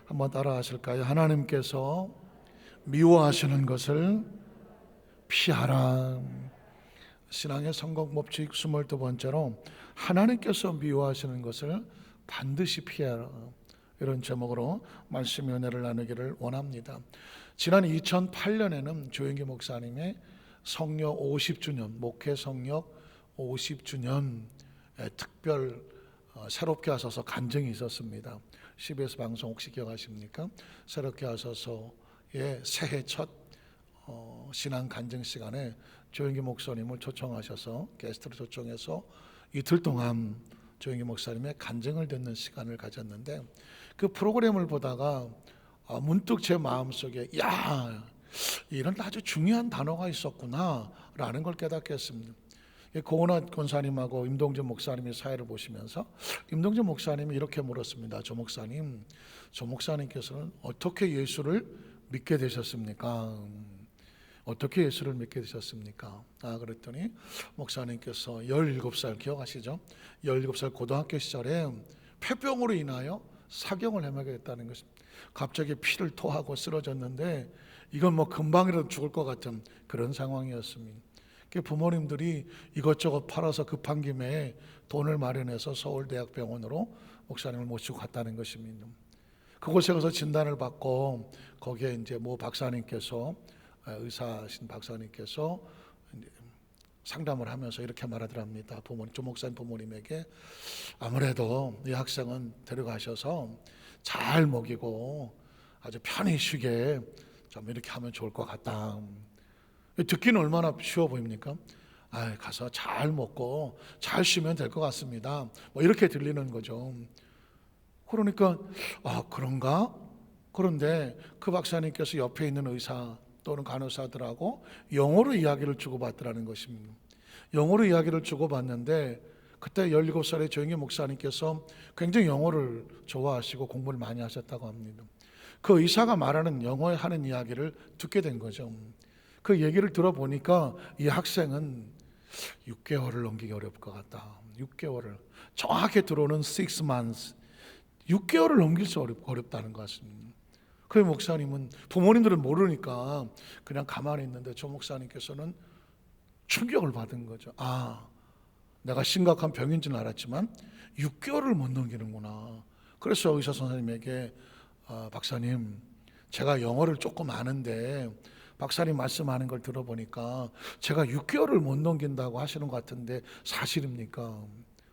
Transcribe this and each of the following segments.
한번 따라 하실까요? 하나님께서 미워하시는 것을 피하라. 신앙의 성공 법칙 22번째로 하나님께서 미워하시는 것을 반드시 피하라. 이런 제목으로 말씀 은혜를 나누기를 원합니다. 지난 2008년에는 조영기 목사님의 성역 50주년, 목회 성역 50주년 특별 새롭게 하셔서 간증이 있었습니다. CBS 방송 혹시 기억하십니까? 새롭게 하셔서의 새해 첫 신앙 간증 시간에 조영기 목사님을 초청하셔서 게스트로 초청해서 이틀 동안 조영기 목사님의 간증을 듣는 시간을 가졌는데, 그 프로그램을 보다가 문득 제 마음속에 이런 아주 중요한 단어가 있었구나 라는 걸 깨닫게 했습니다. 고은하 권사님하고 임동재 목사님의 사회를 보시면서 임동재 목사님이 이렇게 물었습니다. 조 목사님께서는 어떻게 예수를 믿게 되셨습니까? 어떻게 예수를 믿게 되셨습니까? 그랬더니 목사님께서 17살 기억하시죠? 17살 고등학교 시절에 폐병으로 인하여 사경을 헤매게 됐다는 것입니다. 갑자기 피를 토하고 쓰러졌는데 이건 뭐 금방이라도 죽을 것 같은 그런 상황이었습니다. 부모님들이 이것저것 팔아서 급한 김에 돈을 마련해서 서울대학병원으로 목사님을 모시고 갔다는 것입니다. 그곳에 가서 진단을 받고 거기에 이제 모 박사님께서, 의사신 박사님께서 상담을 하면서 이렇게 말하더랍니다. 조 목사님 부모님에게 아무래도 이 학생은 데려가셔서 잘 먹이고 아주 편히 쉬게 좀 이렇게 하면 좋을 것 같다. 듣기는 얼마나 쉬워 보입니까? 가서 잘 먹고 잘 쉬면 될 것 같습니다. 뭐 이렇게 들리는 거죠. 그러니까 그런가? 그런데 그 박사님께서 옆에 있는 의사 또는 간호사들하고 영어로 이야기를 주고받더라는 것입니다. 영어로 이야기를 주고받는데 그때 17살의 조영기 목사님께서 굉장히 영어를 좋아하시고 공부를 많이 하셨다고 합니다. 그 의사가 말하는 영어에 하는 이야기를 듣게 된 거죠. 그 얘기를 들어보니까 이 학생은 6개월을 넘기기 어려울 것 같다. 6개월을 정확히 들어오는 6 months 6개월을 넘길 수 어렵다는 것 같습니다. 그 목사님은, 부모님들은 모르니까 그냥 가만히 있는데 조 목사님께서는 충격을 받은 거죠. 내가 심각한 병인 줄 알았지만 6개월을 못 넘기는구나. 그래서 의사 선생님에게 박사님, 제가 영어를 조금 아는데 박사님 말씀하는 걸 들어보니까 제가 6개월을 못 넘긴다고 하시는 것 같은데 사실입니까?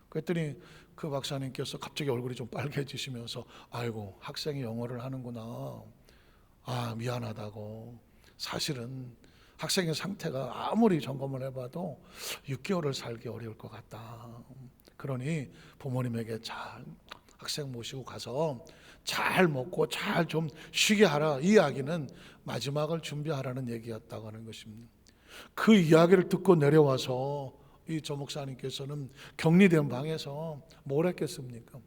그랬더니 그 박사님께서 갑자기 얼굴이 좀 빨개지시면서 아이고, 학생이 영어를 하는구나. 미안하다고. 사실은 학생의 상태가 아무리 점검을 해봐도 6개월을 살기 어려울 것 같다. 그러니 부모님에게 잘 학생 모시고 가서 잘 먹고 잘 좀 쉬게 하라. 이 이야기는 마지막을 준비하라는 얘기였다고 하는 것입니다. 그 이야기를 듣고 내려와서 이 조 목사님께서는 격리된 방에서 뭘 했겠습니까?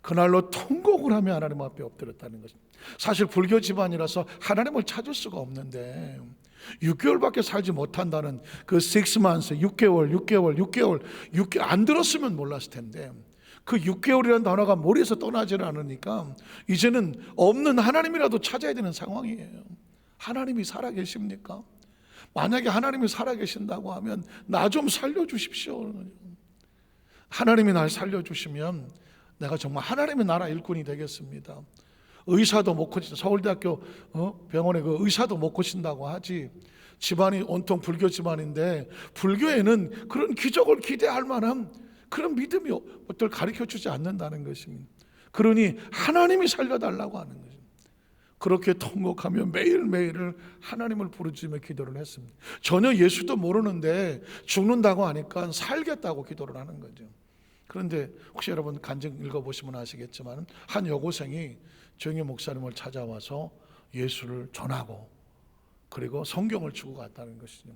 그날로 통곡을 하며 하나님 앞에 엎드렸다는 것입니다. 사실 불교 집안이라서 하나님을 찾을 수가 없는데 6개월밖에 살지 못한다는 그 6 months, 6개월 안 들었으면 몰랐을 텐데 그 6개월이라는 단어가 머리에서 떠나질 않으니까 이제는 없는 하나님이라도 찾아야 되는 상황이에요. 하나님이 살아계십니까? 만약에 하나님이 살아계신다고 하면 나 좀 살려주십시오. 하나님이 날 살려주시면 내가 정말 하나님의 나라 일꾼이 되겠습니다. 의사도 못 고친다. 서울대학교 병원에 그 의사도 못 고친다고 하지. 집안이 온통 불교 집안인데 불교에는 그런 기적을 기대할 만한 그런 믿음이 어떨 가르쳐주지 않는다는 것입니다. 그러니 하나님이 살려달라고 하는 거죠. 그렇게 통곡하며 매일매일을 하나님을 부르짖으며 기도를 했습니다. 전혀 예수도 모르는데 죽는다고 하니까 살겠다고 기도를 하는 거죠. 그런데 혹시 여러분 간증 읽어보시면 아시겠지만 한 여고생이 조영기 목사님을 찾아와서 예수를 전하고 그리고 성경을 주고 갔다는 것이죠.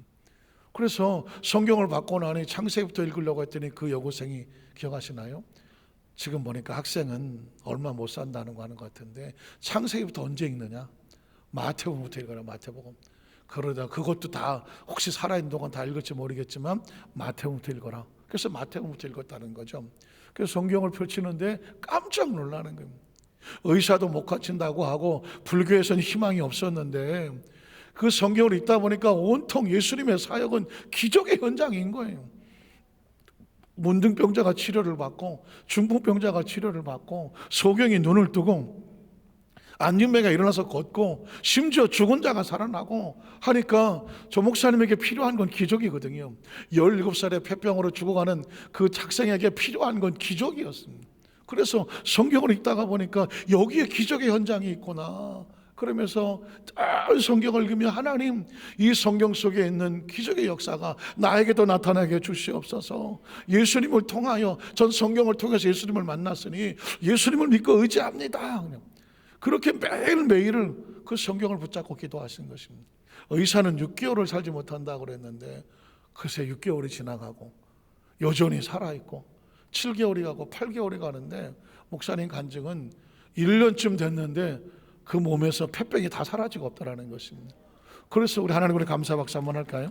그래서 성경을 받고 나니 창세기부터 읽으려고 했더니 그 여고생이 기억하시나요? 지금 보니까 학생은 얼마 못 산다는 거 하는 것 같은데 창세기부터 언제 읽느냐? 마태복음부터 읽어라. 마태복음. 그러다 그것도 다 혹시 살아있는 동안 다 읽을지 모르겠지만 마태복음부터 읽어라. 그래서 마태복음부터 읽었다는 거죠. 그래서 성경을 펼치는데 깜짝 놀라는 겁니다. 의사도 못 갖춘다고 하고 불교에서는 희망이 없었는데 그 성경을 읽다 보니까 온통 예수님의 사역은 기적의 현장인 거예요. 문둥병자가 치료를 받고 중풍병자가 치료를 받고 소경이 눈을 뜨고 안진뱅이가 일어나서 걷고 심지어 죽은 자가 살아나고 하니까 조 목사님에게 필요한 건 기적이거든요. 17살에 폐병으로 죽어가는 그 학생에게 필요한 건 기적이었습니다. 그래서 성경을 읽다가 보니까 여기에 기적의 현장이 있구나. 그러면서 성경을 읽으면 하나님, 이 성경 속에 있는 기적의 역사가 나에게도 나타나게 주시옵소서. 예수님을 통하여 전 성경을 통해서 예수님을 만났으니 예수님을 믿고 의지합니다. 그렇게 매일매일을 그 성경을 붙잡고 기도하신 것입니다. 의사는 6개월을 살지 못한다고 그랬는데 글쎄 6개월이 지나가고 여전히 살아있고 7개월이 가고 8개월이 가는데 목사님 간증은 1년쯤 됐는데 그 몸에서 폐병이 다 사라지고 없다라는 것입니다. 그래서 우리 하나님, 우리 감사 박수 한번 할까요?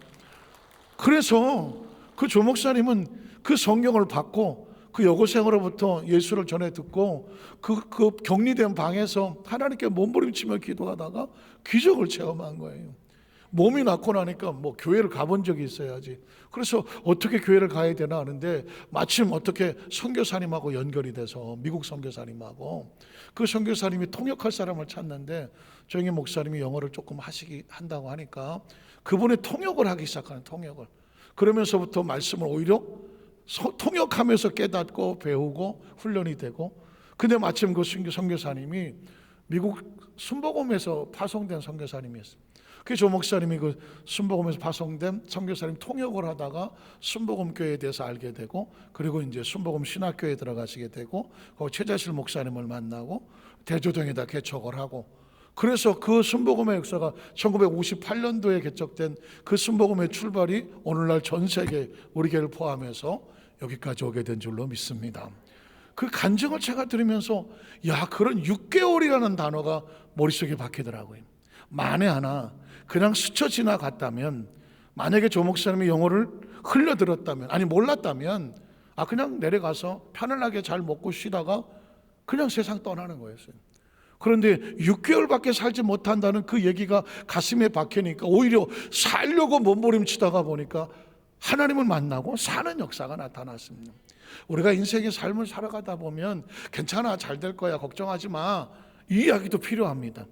그래서 그 조 목사님은 그 성경을 받고 그 여고생으로부터 예수를 전해 듣고 그 격리된 방에서 하나님께 몸부림치며 기도하다가 기적을 체험한 거예요. 몸이 낫고 나니까 뭐 교회를 가본 적이 있어야지. 그래서 어떻게 교회를 가야 되나 하는데 마침 어떻게 선교사님하고 연결이 돼서 미국 선교사님하고 그 선교사님이 통역할 사람을 찾는데 조영희 목사님이 영어를 조금 한다고 하니까 그분이 통역을 하기 시작하는 통역을. 그러면서부터 말씀을 오히려 통역하면서 깨닫고 배우고 훈련이 되고 근데 마침 그 선교사님이 미국 순복음에서 파송된 선교사님이었습니다. 그 조 목사님이 그 순복음에서 파송된 선교사님 통역을 하다가 순복음 교회에 대해서 알게 되고 그리고 이제 순복음 신학교에 들어가시게 되고 그 최자실 목사님을 만나고 대조동에다 개척을 하고 그래서 그 순복음의 역사가 1958년도에 개척된 그 순복음의 출발이 오늘날 전 세계 우리 교회를 포함해서 여기까지 오게 된 줄로 믿습니다. 그 간증을 제가 들으면서 야, 그런 6개월이라는 단어가 머릿속에 박히더라고요. 만에 하나 그냥 스쳐 지나갔다면, 만약에 조 목사님이 영어를 흘려들었다면, 아니 몰랐다면 그냥 내려가서 편안하게 잘 먹고 쉬다가 그냥 세상 떠나는 거였어요. 그런데 6개월밖에 살지 못한다는 그 얘기가 가슴에 박히니까 오히려 살려고 몸부림치다가 보니까 하나님을 만나고 사는 역사가 나타났습니다. 우리가 인생의 삶을 살아가다 보면 괜찮아, 잘 될 거야, 걱정하지 마, 이 이야기도 필요합니다.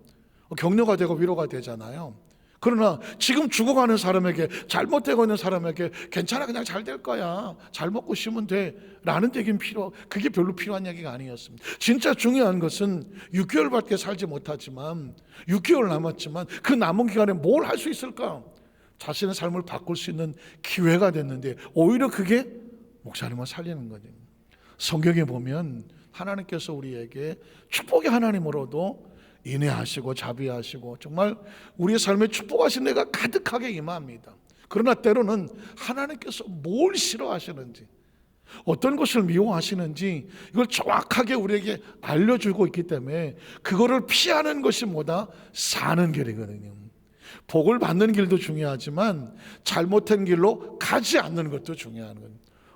격려가 되고 위로가 되잖아요. 그러나 지금 죽어가는 사람에게, 잘못되고 있는 사람에게 괜찮아, 그냥 잘 될 거야, 잘 먹고 쉬면 돼 라는 얘기는 그게 별로 필요한 얘기가 아니었습니다. 진짜 중요한 것은 6개월밖에 살지 못하지만 6개월 남았지만 그 남은 기간에 뭘 할 수 있을까? 자신의 삶을 바꿀 수 있는 기회가 됐는데 오히려 그게 목사님을 살리는 거죠. 성경에 보면 하나님께서 우리에게 축복의 하나님으로도 인애하시고 자비하시고 정말 우리의 삶에 축복하신 내가 가득하게 임합니다. 그러나 때로는 하나님께서 뭘 싫어하시는지, 어떤 것을 미워하시는지 이걸 정확하게 우리에게 알려주고 있기 때문에 그거를 피하는 것이 뭐다? 사는 길이거든요. 복을 받는 길도 중요하지만 잘못된 길로 가지 않는 것도 중요한 거예요.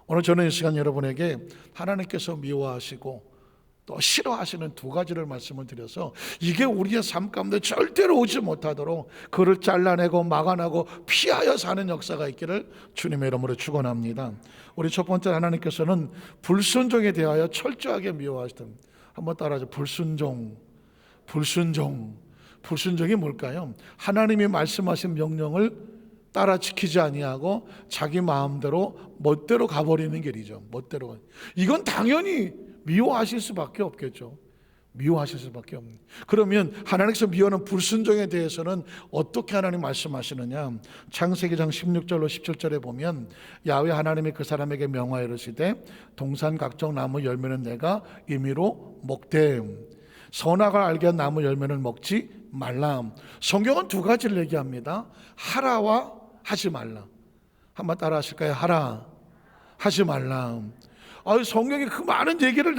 오늘 저는 이 시간 여러분에게 하나님께서 미워하시고 또 싫어하시는 두 가지를 말씀을 드려서 이게 우리의 삶 가운데 절대로 오지 못하도록 그를 잘라내고 막아내고 피하여 사는 역사가 있기를 주님의 이름으로 축원합니다. 우리 첫 번째, 하나님께서는 불순종에 대하여 철저하게 미워하시던, 한번 따라하죠. 불순종이 뭘까요? 하나님이 말씀하신 명령을 따라 지키지 아니하고 자기 마음대로 멋대로 가버리는 길이죠. 멋대로. 이건 당연히 미워하실 수밖에 없겠죠. 미워하실 수밖에 없는. 그러면 하나님께서 미워하는 불순종에 대해서는 어떻게 하나님 말씀하시느냐? 창세기장 16절로 17절에 보면 야훼 하나님이 그 사람에게 명하여 이르시되 동산 각종 나무 열매는 내가 임의로 먹되 선악을 알게 한 나무 열매는 먹지 말라. 성경은 두 가지를 얘기합니다. 하라와 하지 말라. 한번 따라 하실까요? 하라, 하지 말라. 성경에 그 많은 얘기를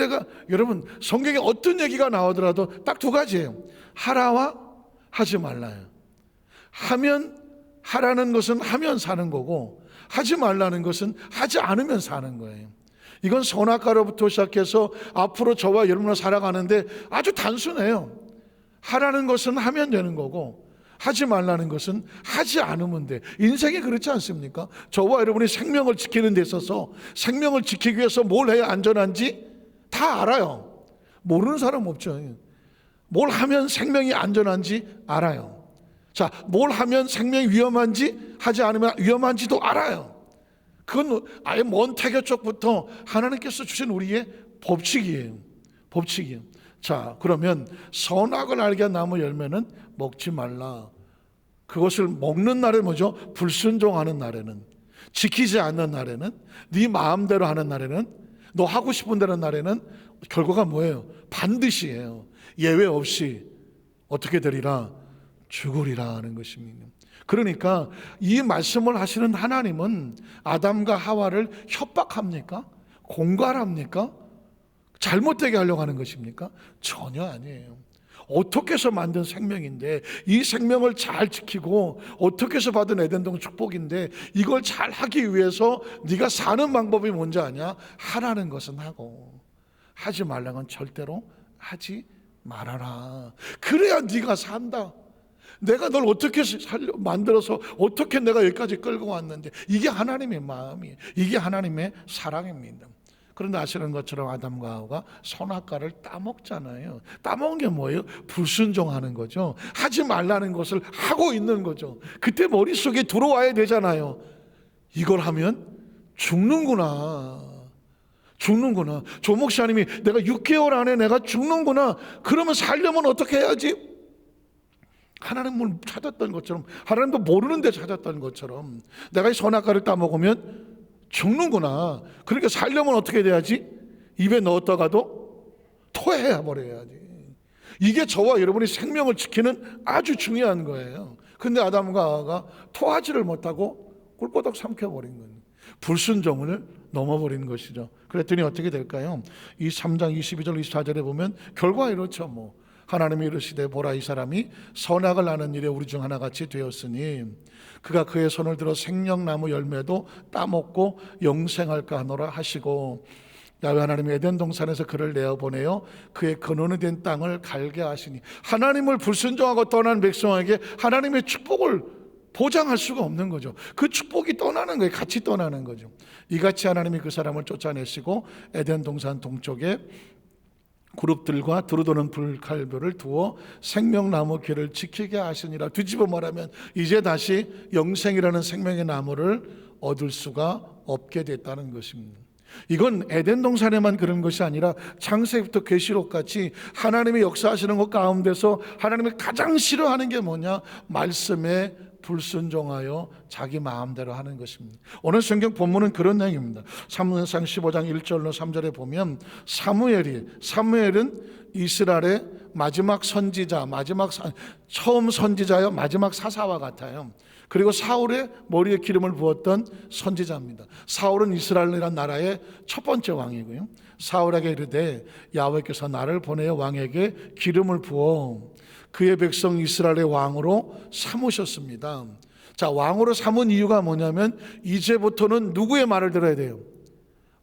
여러분, 성경에 어떤 얘기가 나오더라도 딱 두 가지예요. 하라와 하지 말라요. 하라는 것은 하면 사는 거고 하지 말라는 것은 하지 않으면 사는 거예요. 이건 선악과로부터 시작해서 앞으로 저와 여러분을 살아가는데 아주 단순해요. 하라는 것은 하면 되는 거고 하지 말라는 것은 하지 않으면 돼. 인생이 그렇지 않습니까? 저와 여러분이 생명을 지키는 데 있어서 생명을 지키기 위해서 뭘 해야 안전한지 다 알아요. 모르는 사람 없죠. 뭘 하면 생명이 안전한지 알아요. 자, 뭘 하면 생명이 위험한지, 하지 않으면 위험한지도 알아요. 그건 아예 먼 태교 쪽부터 하나님께서 주신 우리의 법칙이에요. 법칙이에요. 자, 그러면 선악을 알게 한 나무 열매는 먹지 말라. 그것을 먹는 날에 뭐죠? 불순종하는 날에는, 지키지 않는 날에는, 네 마음대로 하는 날에는, 너 하고 싶은 대로 하는 날에는 결과가 뭐예요? 반드시예요. 예외 없이 어떻게 되리라? 죽으리라 하는 것입니다. 그러니까 이 말씀을 하시는 하나님은 아담과 하와를 협박합니까? 공갈합니까? 잘못되게 하려고 하는 것입니까? 전혀 아니에요. 어떻게 해서 만든 생명인데, 이 생명을 잘 지키고 어떻게 해서 받은 에덴동 축복인데, 이걸 잘 하기 위해서 네가 사는 방법이 뭔지 아냐? 하라는 것은 하고 하지 말라는 건 절대로 하지 말아라. 그래야 네가 산다. 내가 널 어떻게 만들어서 어떻게 내가 여기까지 끌고 왔는데, 이게 하나님의 마음이에요. 이게 하나님의 사랑입니다. 그런데 아시는 것처럼 아담과 하와가 선악과를 따먹잖아요. 따먹은 게 뭐예요? 불순종하는 거죠. 하지 말라는 것을 하고 있는 거죠. 그때 머릿속에 들어와야 되잖아요. 이걸 하면 죽는구나. 죽는구나. 조 목사님이 내가 6개월 안에 내가 죽는구나. 그러면 살려면 어떻게 해야지? 하나님을 찾았던 것처럼, 하나님도 모르는데 찾았던 것처럼, 내가 이 선악과를 따먹으면 죽는구나. 그러니까 살려면 어떻게 돼야지? 입에 넣었다가도 토해야 버려야지. 이게 저와 여러분이 생명을 지키는 아주 중요한 거예요. 근데 아담과 하와가 토하지를 못하고 꿀꼬덕 삼켜버린 거예요. 불순종을 넘어버린 것이죠. 그랬더니 어떻게 될까요? 이 3장 22절 24절에 보면 결과 이렇죠. 하나님이 이르시되 보라, 이 사람이 선악을 아는 일에 우리 중 하나같이 되었으니 그가 그의 손을 들어 생명나무 열매도 따먹고 영생할까 하노라 하시고, 야훼 하나님이 에덴 동산에서 그를 내어보내어 그의 근원이 된 땅을 갈게 하시니, 하나님을 불순종하고 떠난 백성에게 하나님의 축복을 보장할 수가 없는 거죠. 그 축복이 떠나는 거예요. 같이 떠나는 거죠. 이같이 하나님이 그 사람을 쫓아내시고 에덴 동산 동쪽에 그룹들과 두루도는 불칼교를 두어 생명나무 길을 지키게 하시니라. 뒤집어 말하면 이제 다시 영생이라는 생명의 나무를 얻을 수가 없게 됐다는 것입니다. 이건 에덴 동산에만 그런 것이 아니라 창세기부터 계시록같이 하나님의 역사하시는 것 가운데서 하나님이 가장 싫어하는 게 뭐냐? 말씀에 불순종하여 자기 마음대로 하는 것입니다. 오늘 성경 본문은 그런 내용입니다. 사무엘상 15장 1절로 3절에 보면 사무엘은 이스라엘의 마지막 선지자, 처음 선지자요, 마지막 사사와 같아요. 그리고 사울의 머리에 기름을 부었던 선지자입니다. 사울은 이스라엘이라는 나라의 첫 번째 왕이고요. 사울에게 이르되 야훼께서 나를 보내어 왕에게 기름을 부어 그의 백성 이스라엘의 왕으로 삼으셨습니다. 자, 왕으로 삼은 이유가 뭐냐면 이제부터는 누구의 말을 들어야 돼요?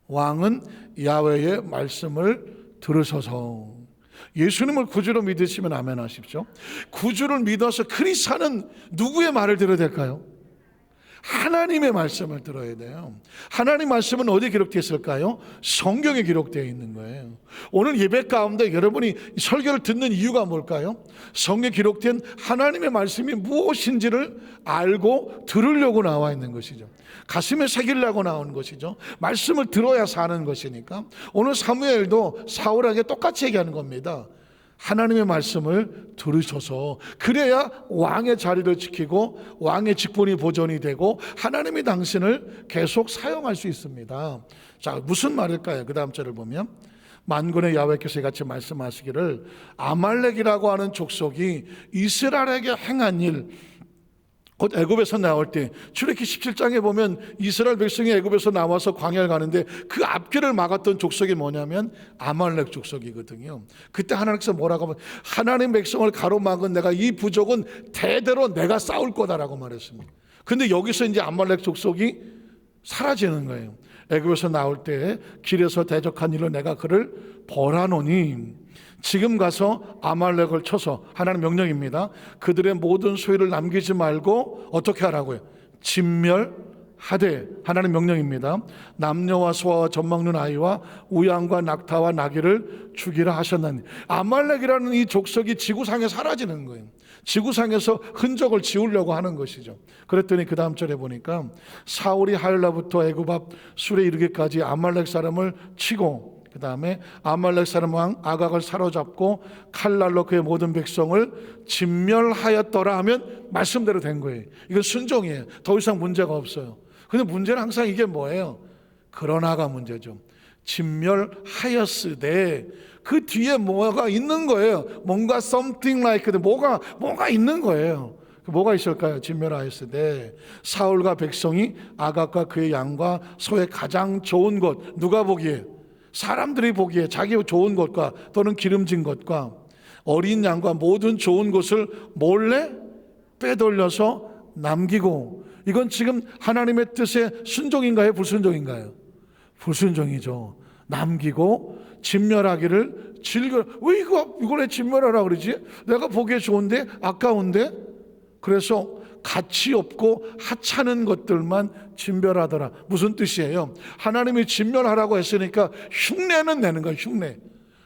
왕은 야훼의 말씀을 들으셔서. 예수님을 구주로 믿으시면 아멘 하십시오. 구주를 믿어서 크리스찬은 누구의 말을 들어야 될까요? 하나님의 말씀을 들어야 돼요. 하나님 말씀은 어디에 기록되어 있을까요? 성경에 기록되어 있는 거예요. 오늘 예배 가운데 여러분이 설교를 듣는 이유가 뭘까요? 성경에 기록된 하나님의 말씀이 무엇인지를 알고 들으려고 나와 있는 것이죠. 가슴에 새기려고 나온 것이죠. 말씀을 들어야 사는 것이니까. 오늘 사무엘도 사울에게 똑같이 얘기하는 겁니다. 하나님의 말씀을 들으셔서, 그래야 왕의 자리를 지키고 왕의 직분이 보존이 되고 하나님이 당신을 계속 사용할 수 있습니다. 자, 무슨 말일까요? 그 다음 절을 보면 만군의 야훼께서 이같이 말씀하시기를 아말렉이라고 하는 족속이 이스라엘에게 행한 일, 곧 애굽에서 나올 때, 출애굽기 17장에 보면 이스라엘 백성이 애굽에서 나와서 광야를 가는데 그 앞길을 막았던 족속이 뭐냐면 아말렉 족속이거든요. 그때 하나님께서 뭐라고 하면 하나님 백성을 가로막은 내가 이 부족은 대대로 내가 싸울 거다라고 말했습니다. 근데 여기서 이제 아말렉 족속이 사라지는 거예요. 애굽에서 나올 때 길에서 대적한 일로 내가 그를 벌하노니 지금 가서 아말렉을 쳐서, 하나님 명령입니다, 그들의 모든 소유를 남기지 말고 어떻게 하라고요? 진멸하되, 하나님 명령입니다. 남녀와 소아와 젖먹는 아이와 우양과 낙타와 나귀를 죽이라 하셨나니. 아말렉이라는 이 족속이 지구상에 사라지는 거예요. 지구상에서 흔적을 지우려고 하는 것이죠. 그랬더니 그 다음 절에 보니까 사울이 하일라부터 애굽 앞 술에 이르기까지 아말렉 사람을 치고, 그 다음에 아말렉 사람 왕 아각을 사로잡고 칼날로 그의 모든 백성을 진멸하였더라 하면 말씀대로 된 거예요. 이건 순종이에요. 더 이상 문제가 없어요. 근데 문제는 항상 이게 뭐예요? 그러나가 문제죠. 진멸하였으되 그 뒤에 뭐가 있는 거예요. 뭔가 something like, 뭐가 있는 거예요. 뭐가 있을까요? 진멸하였으되 사울과 백성이 아각과 그의 양과 소의 가장 좋은 것, 누가 보기에? 사람들이 보기에 자기 좋은 것과 또는 기름진 것과 어린 양과 모든 좋은 것을 몰래 빼돌려서 남기고. 이건 지금 하나님의 뜻에 순종인가요? 불순종인가요? 불순종이죠. 남기고 진멸하기를 즐겨. 왜 이걸 왜 진멸하라 그러지? 내가 보기에 좋은데, 아까운데. 그래서 가치 없고 하찮은 것들만 진멸하더라. 무슨 뜻이에요? 하나님이 진멸하라고 했으니까 흉내는 내는 거야. 흉내.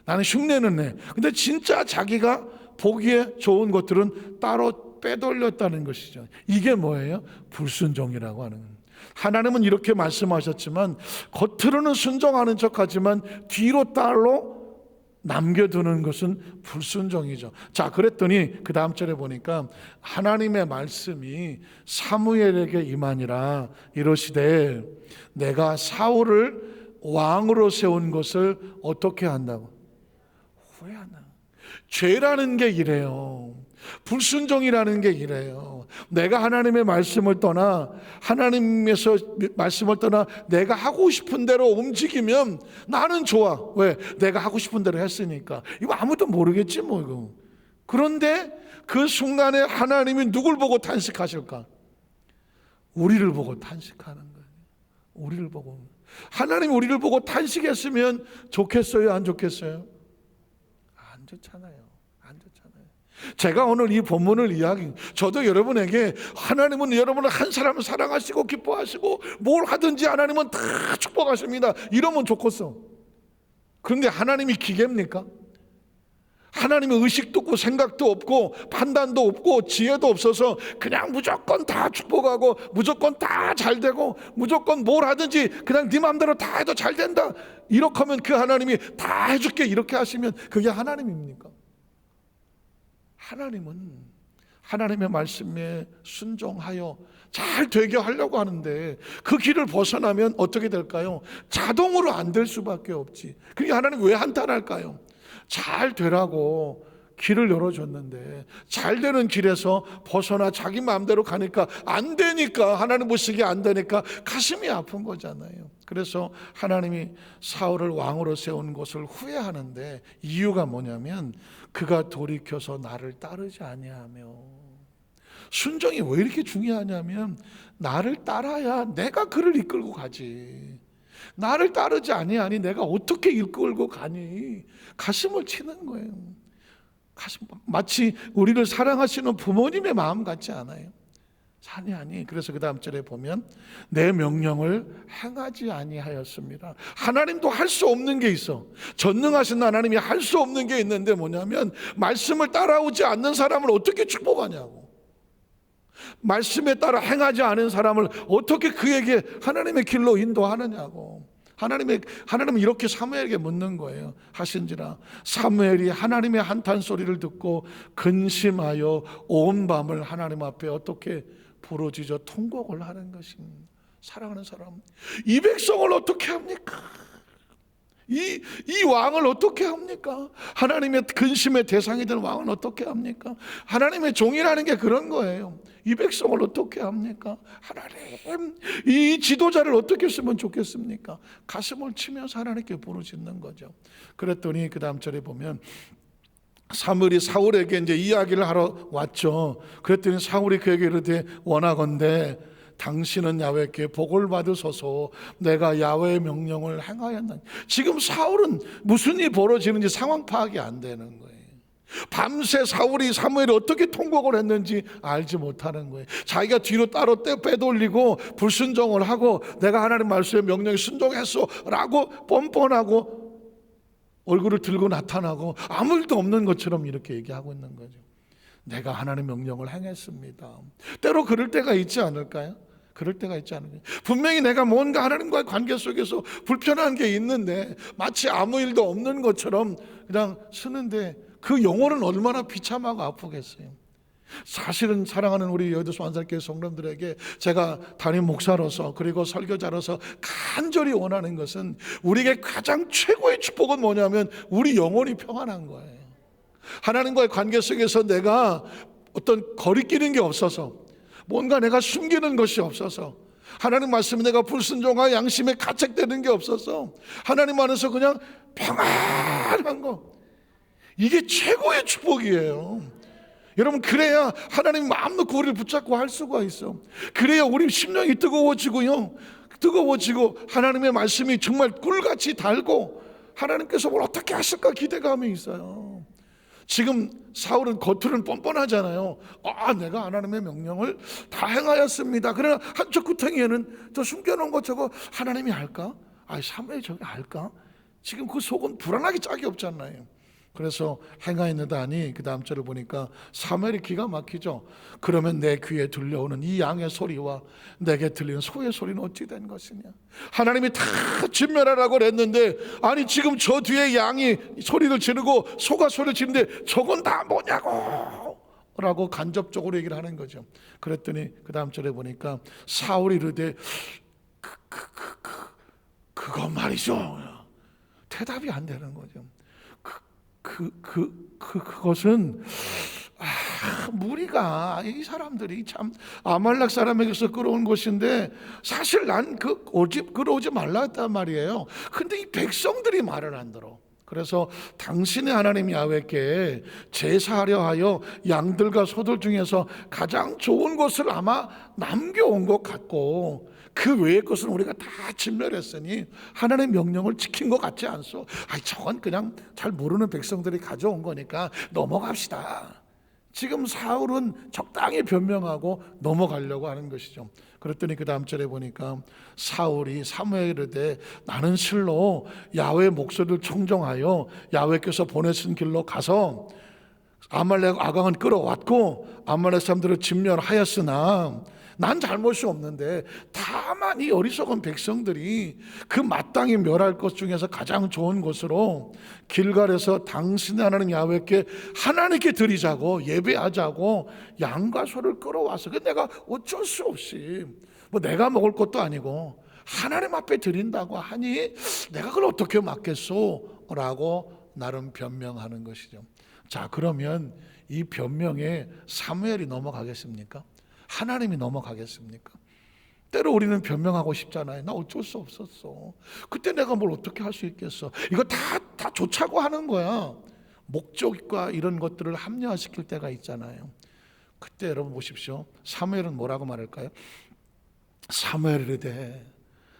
나는 흉내는 내. 근데 진짜 자기가 보기에 좋은 것들은 따로 빼돌렸다는 것이죠. 이게 뭐예요? 불순종이라고 하는 거예요. 하나님은 이렇게 말씀하셨지만 겉으로는 순종하는 척하지만 뒤로 따로 남겨두는 것은 불순종이죠. 자, 그랬더니 그 다음 절에 보니까 하나님의 말씀이 사무엘에게 임하니라. 이러시되 내가 사울을 왕으로 세운 것을 어떻게 한다고? 후회한다. 죄라는 게 이래요. 불순종이라는 게 이래요. 내가 하나님의 말씀을 떠나, 하나님에서 말씀을 떠나 내가 하고 싶은 대로 움직이면 나는 좋아. 왜? 내가 하고 싶은 대로 했으니까. 이거 아무도 모르겠지 뭐 이거. 그런데 그 순간에 하나님이 누굴 보고 탄식하실까? 우리를 보고 탄식하는 거예요. 우리를 보고. 하나님이 우리를 보고 탄식했으면 좋겠어요? 안 좋겠어요? 안 좋잖아요. 제가 오늘 이 본문을 저도 여러분에게 하나님은 여러분을 한 사람을 사랑하시고 기뻐하시고 뭘 하든지 하나님은 다 축복하십니다, 이러면 좋겠어. 그런데 하나님이 기계입니까? 하나님은 의식도 없고 생각도 없고 판단도 없고 지혜도 없어서 그냥 무조건 다 축복하고 무조건 다 잘 되고 무조건 뭘 하든지 그냥 네 마음대로 다 해도 잘 된다, 이렇게 하면 그 하나님이 다 해줄게 이렇게 하시면 그게 하나님입니까? 하나님은 하나님의 말씀에 순종하여 잘 되게 하려고 하는데 그 길을 벗어나면 어떻게 될까요? 자동으로 안 될 수밖에 없지. 그러니까 하나님 왜 한탄할까요? 잘 되라고 길을 열어줬는데 잘 되는 길에서 벗어나 자기 마음대로 가니까 안 되니까, 하나님 보시기에 안 되니까 가슴이 아픈 거잖아요. 그래서 하나님이 사울을 왕으로 세운 것을 후회하는데 이유가 뭐냐면 그가 돌이켜서 나를 따르지 아니하며. 순종이 왜 이렇게 중요하냐면 나를 따라야 내가 그를 이끌고 가지. 나를 따르지 아니하니 내가 어떻게 이끌고 가니? 가슴을 치는 거예요. 마치 우리를 사랑하시는 부모님의 마음 같지 않아요? 아니. 그래서 그 다음 절에 보면 내 명령을 행하지 아니하였습니다. 하나님도 할 수 없는 게 있어. 전능하신 하나님이 할 수 없는 게 있는데 뭐냐면 말씀을 따라오지 않는 사람을 어떻게 축복하냐고. 말씀에 따라 행하지 않은 사람을 어떻게 그에게 하나님의 길로 인도하느냐고. 하나님은 이렇게 사무엘에게 묻는 거예요. 하신지라 사무엘이 하나님의 한탄 소리를 듣고 근심하여 온 밤을 하나님 앞에 어떻게 부르짖어 통곡을 하는 것입니다. 사랑하는 사람, 이 백성을 어떻게 합니까? 이 왕을 어떻게 합니까? 하나님의 근심의 대상이 된 왕은 어떻게 합니까? 하나님의 종이라는 게 그런 거예요. 이 백성을 어떻게 합니까? 하나님, 이 지도자를 어떻게 쓰면 좋겠습니까? 가슴을 치면서 하나님께 부르짖는 거죠. 그랬더니 그 다음 절에 보면 사무엘이 사울에게 이제 이야기를 하러 왔죠. 그랬더니 사울이 그에게 이르되 원하건대 당신은 야훼께 복을 받으소서. 내가 야훼의 명령을 행하였나니. 지금 사울은 무슨 일이 벌어지는지 상황 파악이 안 되는 거예요. 밤새 사울이 사무엘이 어떻게 통곡을 했는지 알지 못하는 거예요. 자기가 뒤로 따로 빼돌리고 불순종을 하고 내가 하나님 말씀의 명령에 순종했어 라고 뻔뻔하고 얼굴을 들고 나타나고 아무 일도 없는 것처럼 이렇게 얘기하고 있는 거죠. 내가 하나님의 명령을 행했습니다. 때로 그럴 때가 있지 않을까요? 그럴 때가 있지 않을까요? 분명히 내가 뭔가 하나님과의 관계 속에서 불편한 게 있는데 마치 아무 일도 없는 것처럼 그냥 쓰는데 그 영혼은 얼마나 비참하고 아프겠어요. 사실은 사랑하는 우리 여의도 안산교회 성도들에게 제가 담임 목사로서 그리고 설교자로서 간절히 원하는 것은 우리에게 가장 최고의 축복은 뭐냐면 우리 영혼이 평안한 거예요. 하나님과의 관계 속에서 내가 어떤 거리끼는 게 없어서 뭔가 내가 숨기는 것이 없어서 하나님 말씀에 내가 불순종과 양심에 가책되는 게 없어서 하나님 안에서 그냥 평안한 거, 이게 최고의 축복이에요. 여러분, 그래야 하나님 마음 놓고 우리를 붙잡고 할 수가 있어. 그래야 우리 심령이 뜨거워지고요, 뜨거워지고 하나님의 말씀이 정말 꿀같이 달고 하나님께서 뭘 어떻게 하실까 기대감이 있어요. 지금 사울은 겉으로는 뻔뻔하잖아요. 내가 하나님의 명령을 다 행하였습니다. 그러나 한쪽 구덩이에는 저 숨겨놓은 것 저거 하나님이 할까? 사무엘이 저게 할까? 지금 그 속은 불안하기 짝이 없잖아요. 그래서 행하였느다니 그 다음 절을 보니까 사무엘이 기가 막히죠. 그러면 내 귀에 들려오는 이 양의 소리와 내게 들리는 소의 소리는 어찌 된 것이냐. 하나님이 다 진멸하라고 그랬는데 아니 지금 저 뒤에 양이 소리를 지르고 소가 소리를 지르는데 저건 다 뭐냐고 라고 간접적으로 얘기를 하는 거죠. 그랬더니 그 다음 절에 보니까 사울이 이르되 그건 말이죠. 대답이 안 되는 거죠. 그것은 무리가 이 사람들이 참 아말렉 사람에게서 끌어온 것인데 사실 난 그 오집 끌어오지 말라 했단 말이에요. 근데 이 백성들이 말을 안 들어. 그래서 당신의 하나님 야훼께 제사하려 하여 양들과 소들 중에서 가장 좋은 것을 아마 남겨온 것 같고 그 외의 것은 우리가 다 진멸했으니 하나님의 명령을 지킨 것 같지 않소. 저건 그냥 잘 모르는 백성들이 가져온 거니까 넘어갑시다. 지금 사울은 적당히 변명하고 넘어가려고 하는 것이죠. 그랬더니 그 다음 절에 보니까 사울이 사무엘에 이르되 나는 실로 야훼의 목소리를 청종하여 야훼께서 보내신 길로 가서 아말렉 아강은 끌어왔고 아말렉 사람들을 진멸하였으나 난 잘못이 없는데 다만 이 어리석은 백성들이 그 마땅히 멸할 것 중에서 가장 좋은 것으로 길갈에서 당신의 하나님 야훼께 하나님께 드리자고 예배하자고 양과 소를 끌어와서 내가 어쩔 수 없이 뭐 내가 먹을 것도 아니고 하나님 앞에 드린다고 하니 내가 그걸 어떻게 맡겠소? 라고 나름 변명하는 것이죠. 자, 그러면 이 변명에 사무엘이 넘어가겠습니까? 하나님이 넘어가겠습니까? 때로 우리는 변명하고 싶잖아요. 나 어쩔 수 없었어. 그때 내가 뭘 어떻게 할 수 있겠어. 이거 다 좋자고 하는 거야. 목적과 이런 것들을 합리화시킬 때가 있잖아요. 그때 여러분 보십시오. 사무엘은 뭐라고 말할까요? 사무엘이 이르되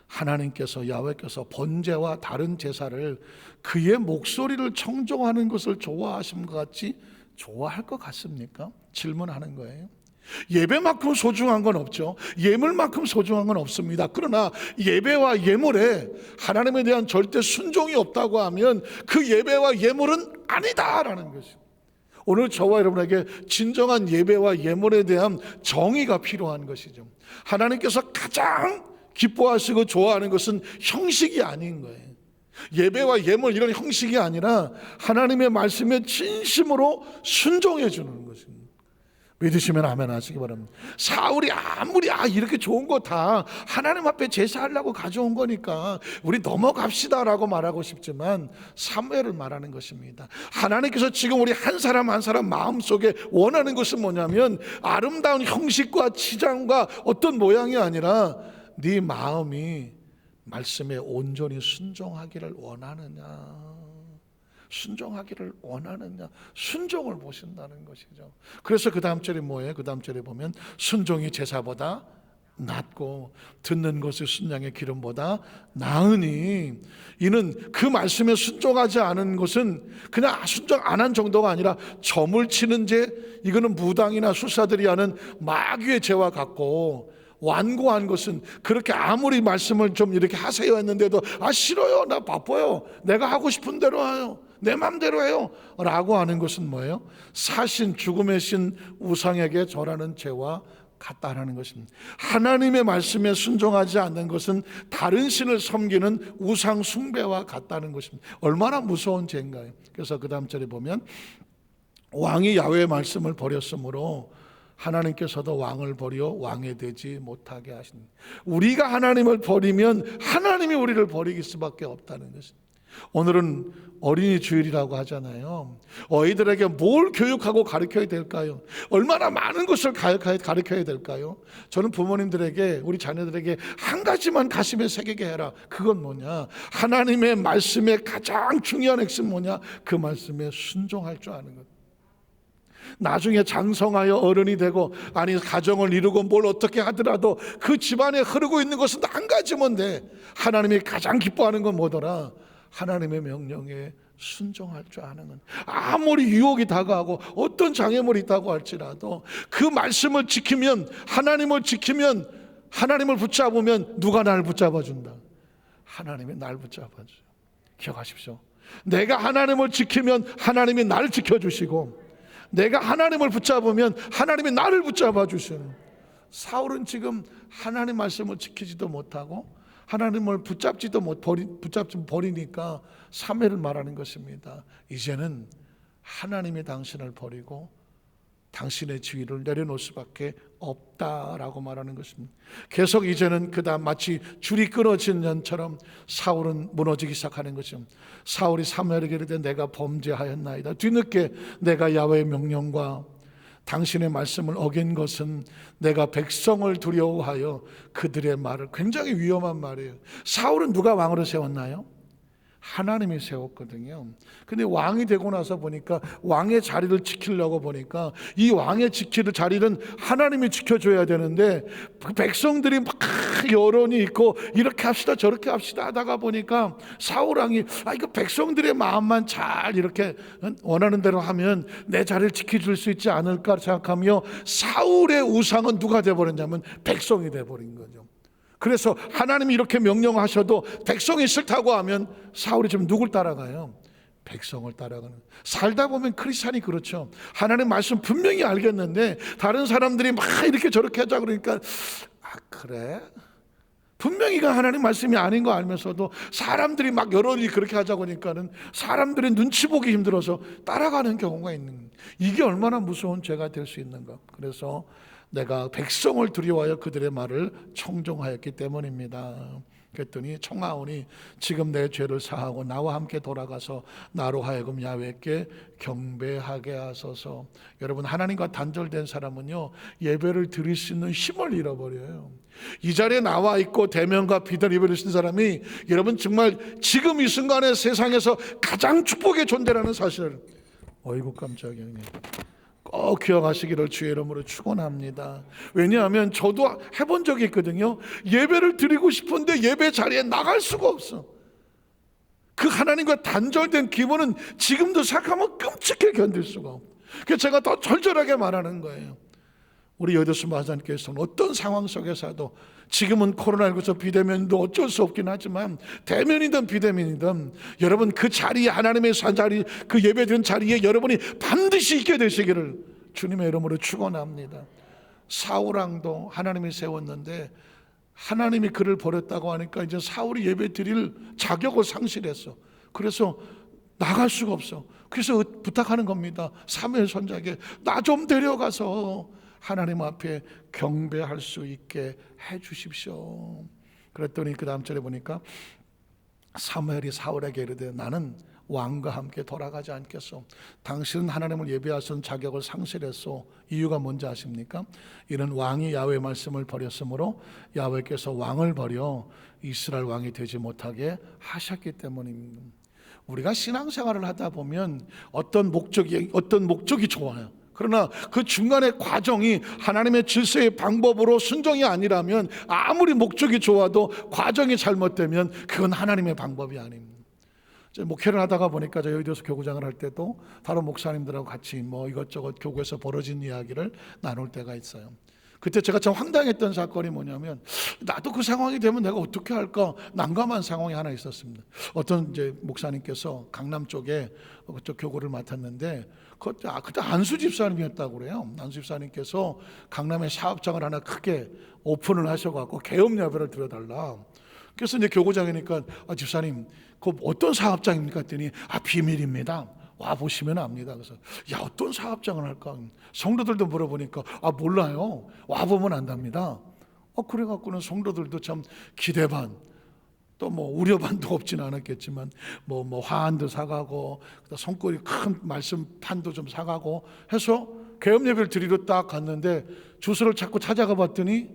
하나님께서 야훼께서 번제와 다른 제사를 그의 목소리를 청종하는 것을 좋아하심과 같이 좋아할 것 같습니까? 질문하는 거예요. 예배만큼 소중한 건 없죠. 예물만큼 소중한 건 없습니다. 그러나 예배와 예물에 하나님에 대한 절대 순종이 없다고 하면 그 예배와 예물은 아니다라는 것입니다. 오늘 저와 여러분에게 진정한 예배와 예물에 대한 정의가 필요한 것이죠. 하나님께서 가장 기뻐하시고 좋아하는 것은 형식이 아닌 거예요. 예배와 예물 이런 형식이 아니라 하나님의 말씀에 진심으로 순종해 주는 것입니다. 믿으시면 아멘 하시기 바랍니다. 사울이 아무리 이렇게 좋은 거 다 하나님 앞에 제사하려고 가져온 거니까 우리 넘어갑시다라고 말하고 싶지만 사무엘을 말하는 것입니다. 하나님께서 지금 우리 한 사람 한 사람 마음속에 원하는 것은 뭐냐면 아름다운 형식과 치장과 어떤 모양이 아니라 네 마음이 말씀에 온전히 순종하기를 원하느냐, 순종하기를 원하느냐, 순종을 보신다는 것이죠. 그래서 그 다음 절에 뭐예요? 그 다음 절에 보면 순종이 제사보다 낫고 듣는 것이 순양의 기름보다 나으니, 이는 그 말씀에 순종하지 않은 것은 그냥 순종 안 한 정도가 아니라 점을 치는 죄, 이거는 무당이나 술사들이 하는 마귀의 죄와 같고, 완고한 것은 그렇게 아무리 말씀을 좀 이렇게 하세요 했는데도 싫어요, 나 바빠요, 내가 하고 싶은 대로 해요, 내 맘대로 해요 라고 하는 것은 뭐예요? 사신, 죽음의 신 우상에게 절하는 죄와 같다라는 것입니다. 하나님의 말씀에 순종하지 않는 것은 다른 신을 섬기는 우상 숭배와 같다는 것입니다. 얼마나 무서운 죄인가요? 그래서 그 다음 절에 보면 왕이 야훼의 말씀을 버렸으므로 하나님께서도 왕을 버려 왕이 되지 못하게 하십니다. 우리가 하나님을 버리면 하나님이 우리를 버리길 수밖에 없다는 것입니다. 오늘은 어린이 주일이라고 하잖아요. 어이들에게 뭘 교육하고 가르쳐야 될까요? 얼마나 많은 것을 가르쳐야 될까요? 저는 부모님들에게, 우리 자녀들에게 한 가지만 가슴에 새기게 해라. 그건 뭐냐? 하나님의 말씀의 가장 중요한 핵심 뭐냐? 그 말씀에 순종할 줄 아는 것. 나중에 장성하여 어른이 되고 가정을 이루고 뭘 어떻게 하더라도 그 집안에 흐르고 있는 것은 한 가지면 돼. 하나님이 가장 기뻐하는 건 뭐더라? 하나님의 명령에 순종할 줄 아는 건. 아무리 유혹이 다가오고 어떤 장애물이 있다고 할지라도 그 말씀을 지키면, 하나님을 지키면, 하나님을 붙잡으면 누가 날 붙잡아준다? 하나님이 날 붙잡아줘요. 기억하십시오. 내가 하나님을 지키면 하나님이 날 지켜주시고, 내가 하나님을 붙잡으면 하나님이 나를 붙잡아 주시는. 사울은 지금 하나님 말씀을 지키지도 못하고 하나님을 붙잡지도 버리니까 사무엘을 말하는 것입니다. 이제는 하나님이 당신을 버리고 당신의 지위를 내려놓을 수밖에 없다라고 말하는 것입니다. 계속 이제는 그 다음 마치 줄이 끊어진 연처럼 사울은 무너지기 시작하는 것이죠. 사울이 사무엘에게 이르되 내가 범죄하였나이다. 뒤늦게 내가 야훼의 명령과 당신의 말씀을 어긴 것은 내가 백성을 두려워하여 그들의 말을. 굉장히 위험한 말이에요. 사울은 누가 왕으로 세웠나요? 하나님이 세웠거든요. 근데 왕이 되고 나서 보니까 왕의 자리를 지키려고 보니까 이 왕의 지킬 자리는 하나님이 지켜줘야 되는데 백성들이 막 여론이 있고 이렇게 합시다 저렇게 합시다 하다가 보니까 사울 왕이 이거 백성들의 마음만 잘 이렇게 원하는 대로 하면 내 자리를 지켜줄 수 있지 않을까 생각하며 사울의 우상은 누가 돼버렸냐면 백성이 돼버린 거죠. 그래서 하나님이 이렇게 명령하셔도 백성이 싫다고 하면 사울이 지금 누굴 따라가요? 백성을 따라가는. 살다 보면 크리스찬이 그렇죠. 하나님 말씀 분명히 알겠는데 다른 사람들이 막 이렇게 저렇게 하자 그러니까 그래? 분명히 하나님 말씀이 아닌 거 알면서도 사람들이 막 여론이 그렇게 하자고 하니까는 사람들의 눈치 보기 힘들어서 따라가는 경우가 있는. 이게 얼마나 무서운 죄가 될 수 있는가. 그래서 내가 백성을 두려워하여 그들의 말을 청종하였기 때문입니다. 그랬더니 청하오니 지금 내 죄를 사하고 나와 함께 돌아가서 나로 하여금 야훼께 경배하게 하소서. 여러분, 하나님과 단절된 사람은요 예배를 드릴 수 있는 힘을 잃어버려요. 이 자리에 나와 있고 대면과 비단 예배를 드신 사람이 여러분 정말 지금 이 순간에 세상에서 가장 축복의 존재라는 사실을 어이구 깜짝이야. 꼭 기억하시기를 주의 이름으로 축원합니다. 왜냐하면 저도 해본 적이 있거든요. 예배를 드리고 싶은데 예배 자리에 나갈 수가 없어. 그 하나님과 단절된 기분은 지금도 생각하면 끔찍해 견딜 수가 없어. 그래서 제가 더 절절하게 말하는 거예요. 우리 여도수 마사님께서는 어떤 상황 속에서도 지금은 코로나19서 비대면도 어쩔 수 없긴 하지만 대면이든 비대면이든 여러분 그 자리에 하나님의 산 자리 그 예배드린 자리에 여러분이 반드시 있게 되시기를 주님의 이름으로 축원합니다. 사울왕도 하나님이 세웠는데 하나님이 그를 버렸다고 하니까 이제 사울이 예배 드릴 자격을 상실했어. 그래서 나갈 수가 없어. 그래서 부탁하는 겁니다. 사무엘 선지자에게 나 좀 데려가서 하나님 앞에 경배할 수 있게 해 주십시오. 그랬더니 그 다음 절에 보니까 사무엘이 사울에게 이르되 나는 왕과 함께 돌아가지 않겠소. 당신은 하나님을 예배하신 자격을 상실했소. 이유가 뭔지 아십니까? 이는 왕이 야훼의 말씀을 버렸으므로 야훼께서 왕을 버려 이스라엘 왕이 되지 못하게 하셨기 때문입니다. 우리가 신앙생활을 하다 보면 어떤 목적이 좋아요. 그러나 그 중간의 과정이 하나님의 질서의 방법으로 순종이 아니라면, 아무리 목적이 좋아도 과정이 잘못되면 그건 하나님의 방법이 아닙니다. 목회를 하다가 보니까 저 여의도에서 교구장을 할 때도 다른 목사님들하고 같이 뭐 이것저것 교구에서 벌어진 이야기를 나눌 때가 있어요. 그때 제가 참 황당했던 사건이 뭐냐면, 나도 그 상황이 되면 내가 어떻게 할까 난감한 상황이 하나 있었습니다. 어떤 이제 목사님께서 강남 쪽에 그쪽 교구를 맡았는데, 그때 안수 집사님이었다고 그래요. 안수 집사님께서 강남에 사업장을 하나 크게 오픈을 하셔갖고 개업 예배를 드려달라. 그래서 이제 교구장이니까 집사님 그 어떤 사업장입니까 했더니 비밀입니다. 와 보시면 압니다. 그래서 어떤 사업장을 할까? 성도들도 물어보니까 몰라요. 와 보면 안답니다. 그래갖고는 성도들도 참 기대 반, 또 뭐 우려 반도 없지는 않았겠지만 뭐 화환도 사가고 손거리 큰 말씀판도 좀 사가고 해서 개업 예배를 드리러 딱 갔는데 주소를 자꾸 찾아가 봤더니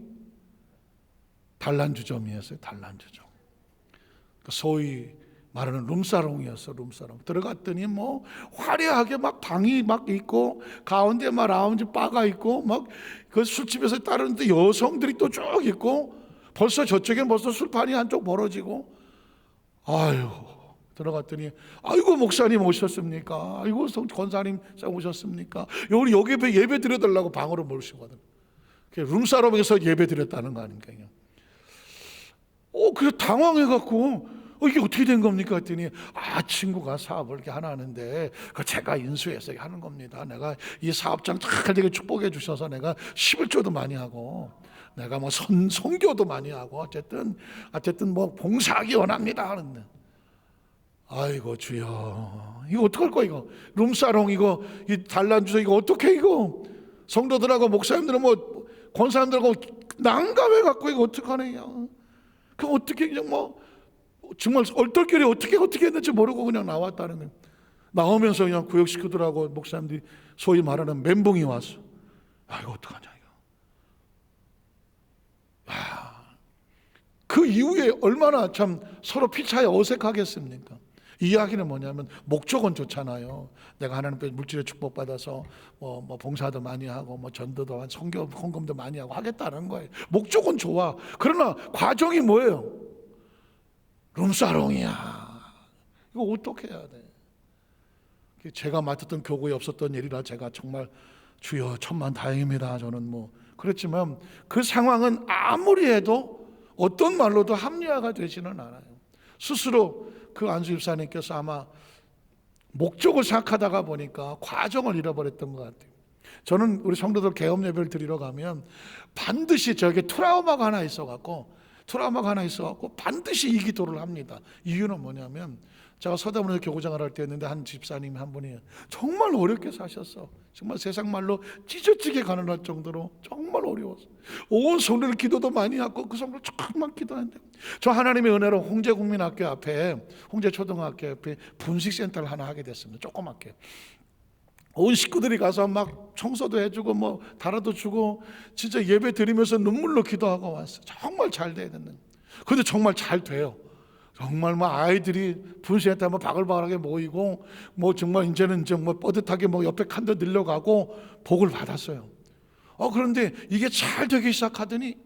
단란주점이었어요. 단란주점. 소위 말하는 룸사롱이었어. 룸사롱. 들어갔더니 뭐 화려하게 막 방이 막 있고 가운데 막 라운지 바가 있고 막 그 술집에서 따르는데 여성들이 또 쭉 있고, 벌써 저쪽에 벌써 술판이 한쪽 벌어지고, 들어갔더니 아이고 목사님 오셨습니까? 아이고 권사님 오셨습니까? 우리 여기 예배 드려달라고 방으로 모시거든. 룸사롱에서 예배 드렸다는 거 아닌가요? 그래서 당황해갖고 이게 어떻게 된 겁니까? 했더니 친구가 사업을 이렇게 하나 하는데 제가 인수해서 하는 겁니다. 내가 이 사업장 잘 되게 축복해 주셔서 내가 11조도 많이 하고 내가 뭐 선교도 많이 하고 어쨌든 뭐 봉사하기 원합니다 하는데, 아이고 주여 이거 어떡할 거야? 이거 룸사롱 이거 이 단란주소 이거 어떻게 이거 성도들하고 목사님들은 뭐 권사님들하고 난감해 갖고 이거 어떡하네요. 그 어떻게 그냥 뭐 정말 얼떨결에 어떻게 했는지 모르고 그냥 나왔다는 거예요. 나오면서 그냥 구역 식구들하고 목사님들이 소위 말하는 멘붕이 왔어. 이거 어떡하냐 이거. 그 이후에 얼마나 참 서로 피차에 어색하겠습니까? 이야기는 뭐냐면 목적은 좋잖아요. 내가 하나님께 물질의 축복받아서 뭐 봉사도 많이 하고 뭐 전도도 한 선교 헌금도 많이 하고 하겠다는 거예요. 목적은 좋아. 그러나 과정이 뭐예요? 룸사롱이야. 이거 어떻게 해야 돼? 제가 맡았던 교구에 없었던 일이라 제가 정말 주여 천만 다행입니다. 저는 뭐 그렇지만 그 상황은 아무리 해도 어떤 말로도 합리화가 되지는 않아요. 스스로 그 안수 집사님께서 아마 목적을 생각하다가 보니까 과정을 잃어버렸던 것 같아요. 저는 우리 성도들 개업 예배를 드리러 가면 반드시 저에게 트라우마가 하나 있어갖고 반드시 이 기도를 합니다. 이유는 뭐냐면 제가 서대문에서 교구장을 할 때였는데 한 집사님 한 분이 정말 어렵게 사셨어. 정말 세상 말로 찢어지게 가난할 정도로 정말 어려웠어. 온 성도들 기도도 많이 하고 그 성도들 정말 기도하는데, 저 하나님의 은혜로 홍제국민학교 앞에 홍제초등학교 앞에 분식센터를 하나 하게 됐습니다. 조그맣게. 온 식구들이 가서 막 청소도 해주고 뭐 달아도 주고 진짜 예배 드리면서 눈물로 기도하고 왔어요. 정말 잘 돼야 됐는데, 근데 정말 잘 돼요. 정말 뭐 아이들이 분식센터 뭐 바글바글하게 모이고 뭐 정말 이제는 뭐 뻗듯하게 뭐 옆에 칸도 늘려가고 복을 받았어요. 그런데 이게 잘 되기 시작하더니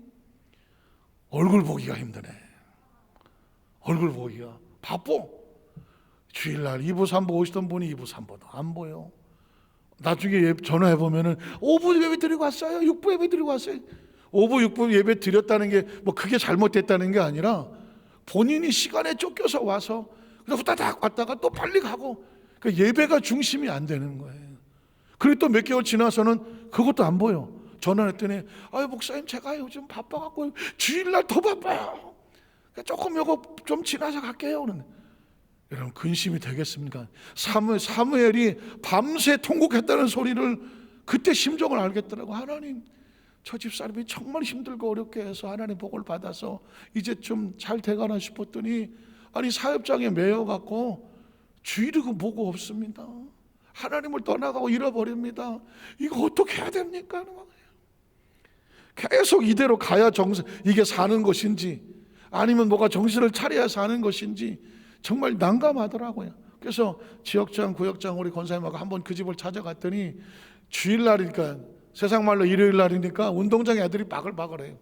얼굴 보기가 힘드네. 얼굴 보기가 바빠. 주일날 2부 3부 오시던 분이 2부 3부도 안 보여. 나중에 전화해 보면은 5부 예배 드리고 왔어요. 6부 예배 드리고 왔어요. 5부 6부 예배 드렸다는 게 뭐 그게 잘못됐다는 게 아니라 본인이 시간에 쫓겨서 와서 그냥 후다닥 왔다가 또 빨리 가고, 그러니까 예배가 중심이 안 되는 거예요. 그리고 또 몇 개월 지나서는 그것도 안 보여. 전화했더니 목사님 제가 요즘 바빠갖고 주일날 더 바빠요. 그러니까 조금 요거 좀 지나서 갈게요. 여러분 근심이 되겠습니까? 사무엘이 밤새 통곡했다는 소리를 그때 심정을 알겠더라고. 하나님 저 집사람이 정말 힘들고 어렵게 해서 하나님 복을 받아서 이제 좀 잘 돼가나 싶었더니 사업장에 매여갖고 주일이고 뭐고 없습니다. 하나님을 떠나가고 잃어버립니다. 이거 어떻게 해야 됩니까? 계속 이대로 가야 이게 사는 것인지 아니면 뭐가 정신을 차려야 사는 것인지 정말 난감하더라고요. 그래서 지역장, 구역장 우리 권사님하고 한번 그 집을 찾아갔더니 주일날이니까, 세상 말로 일요일날이니까 운동장에 애들이 바글바글해요.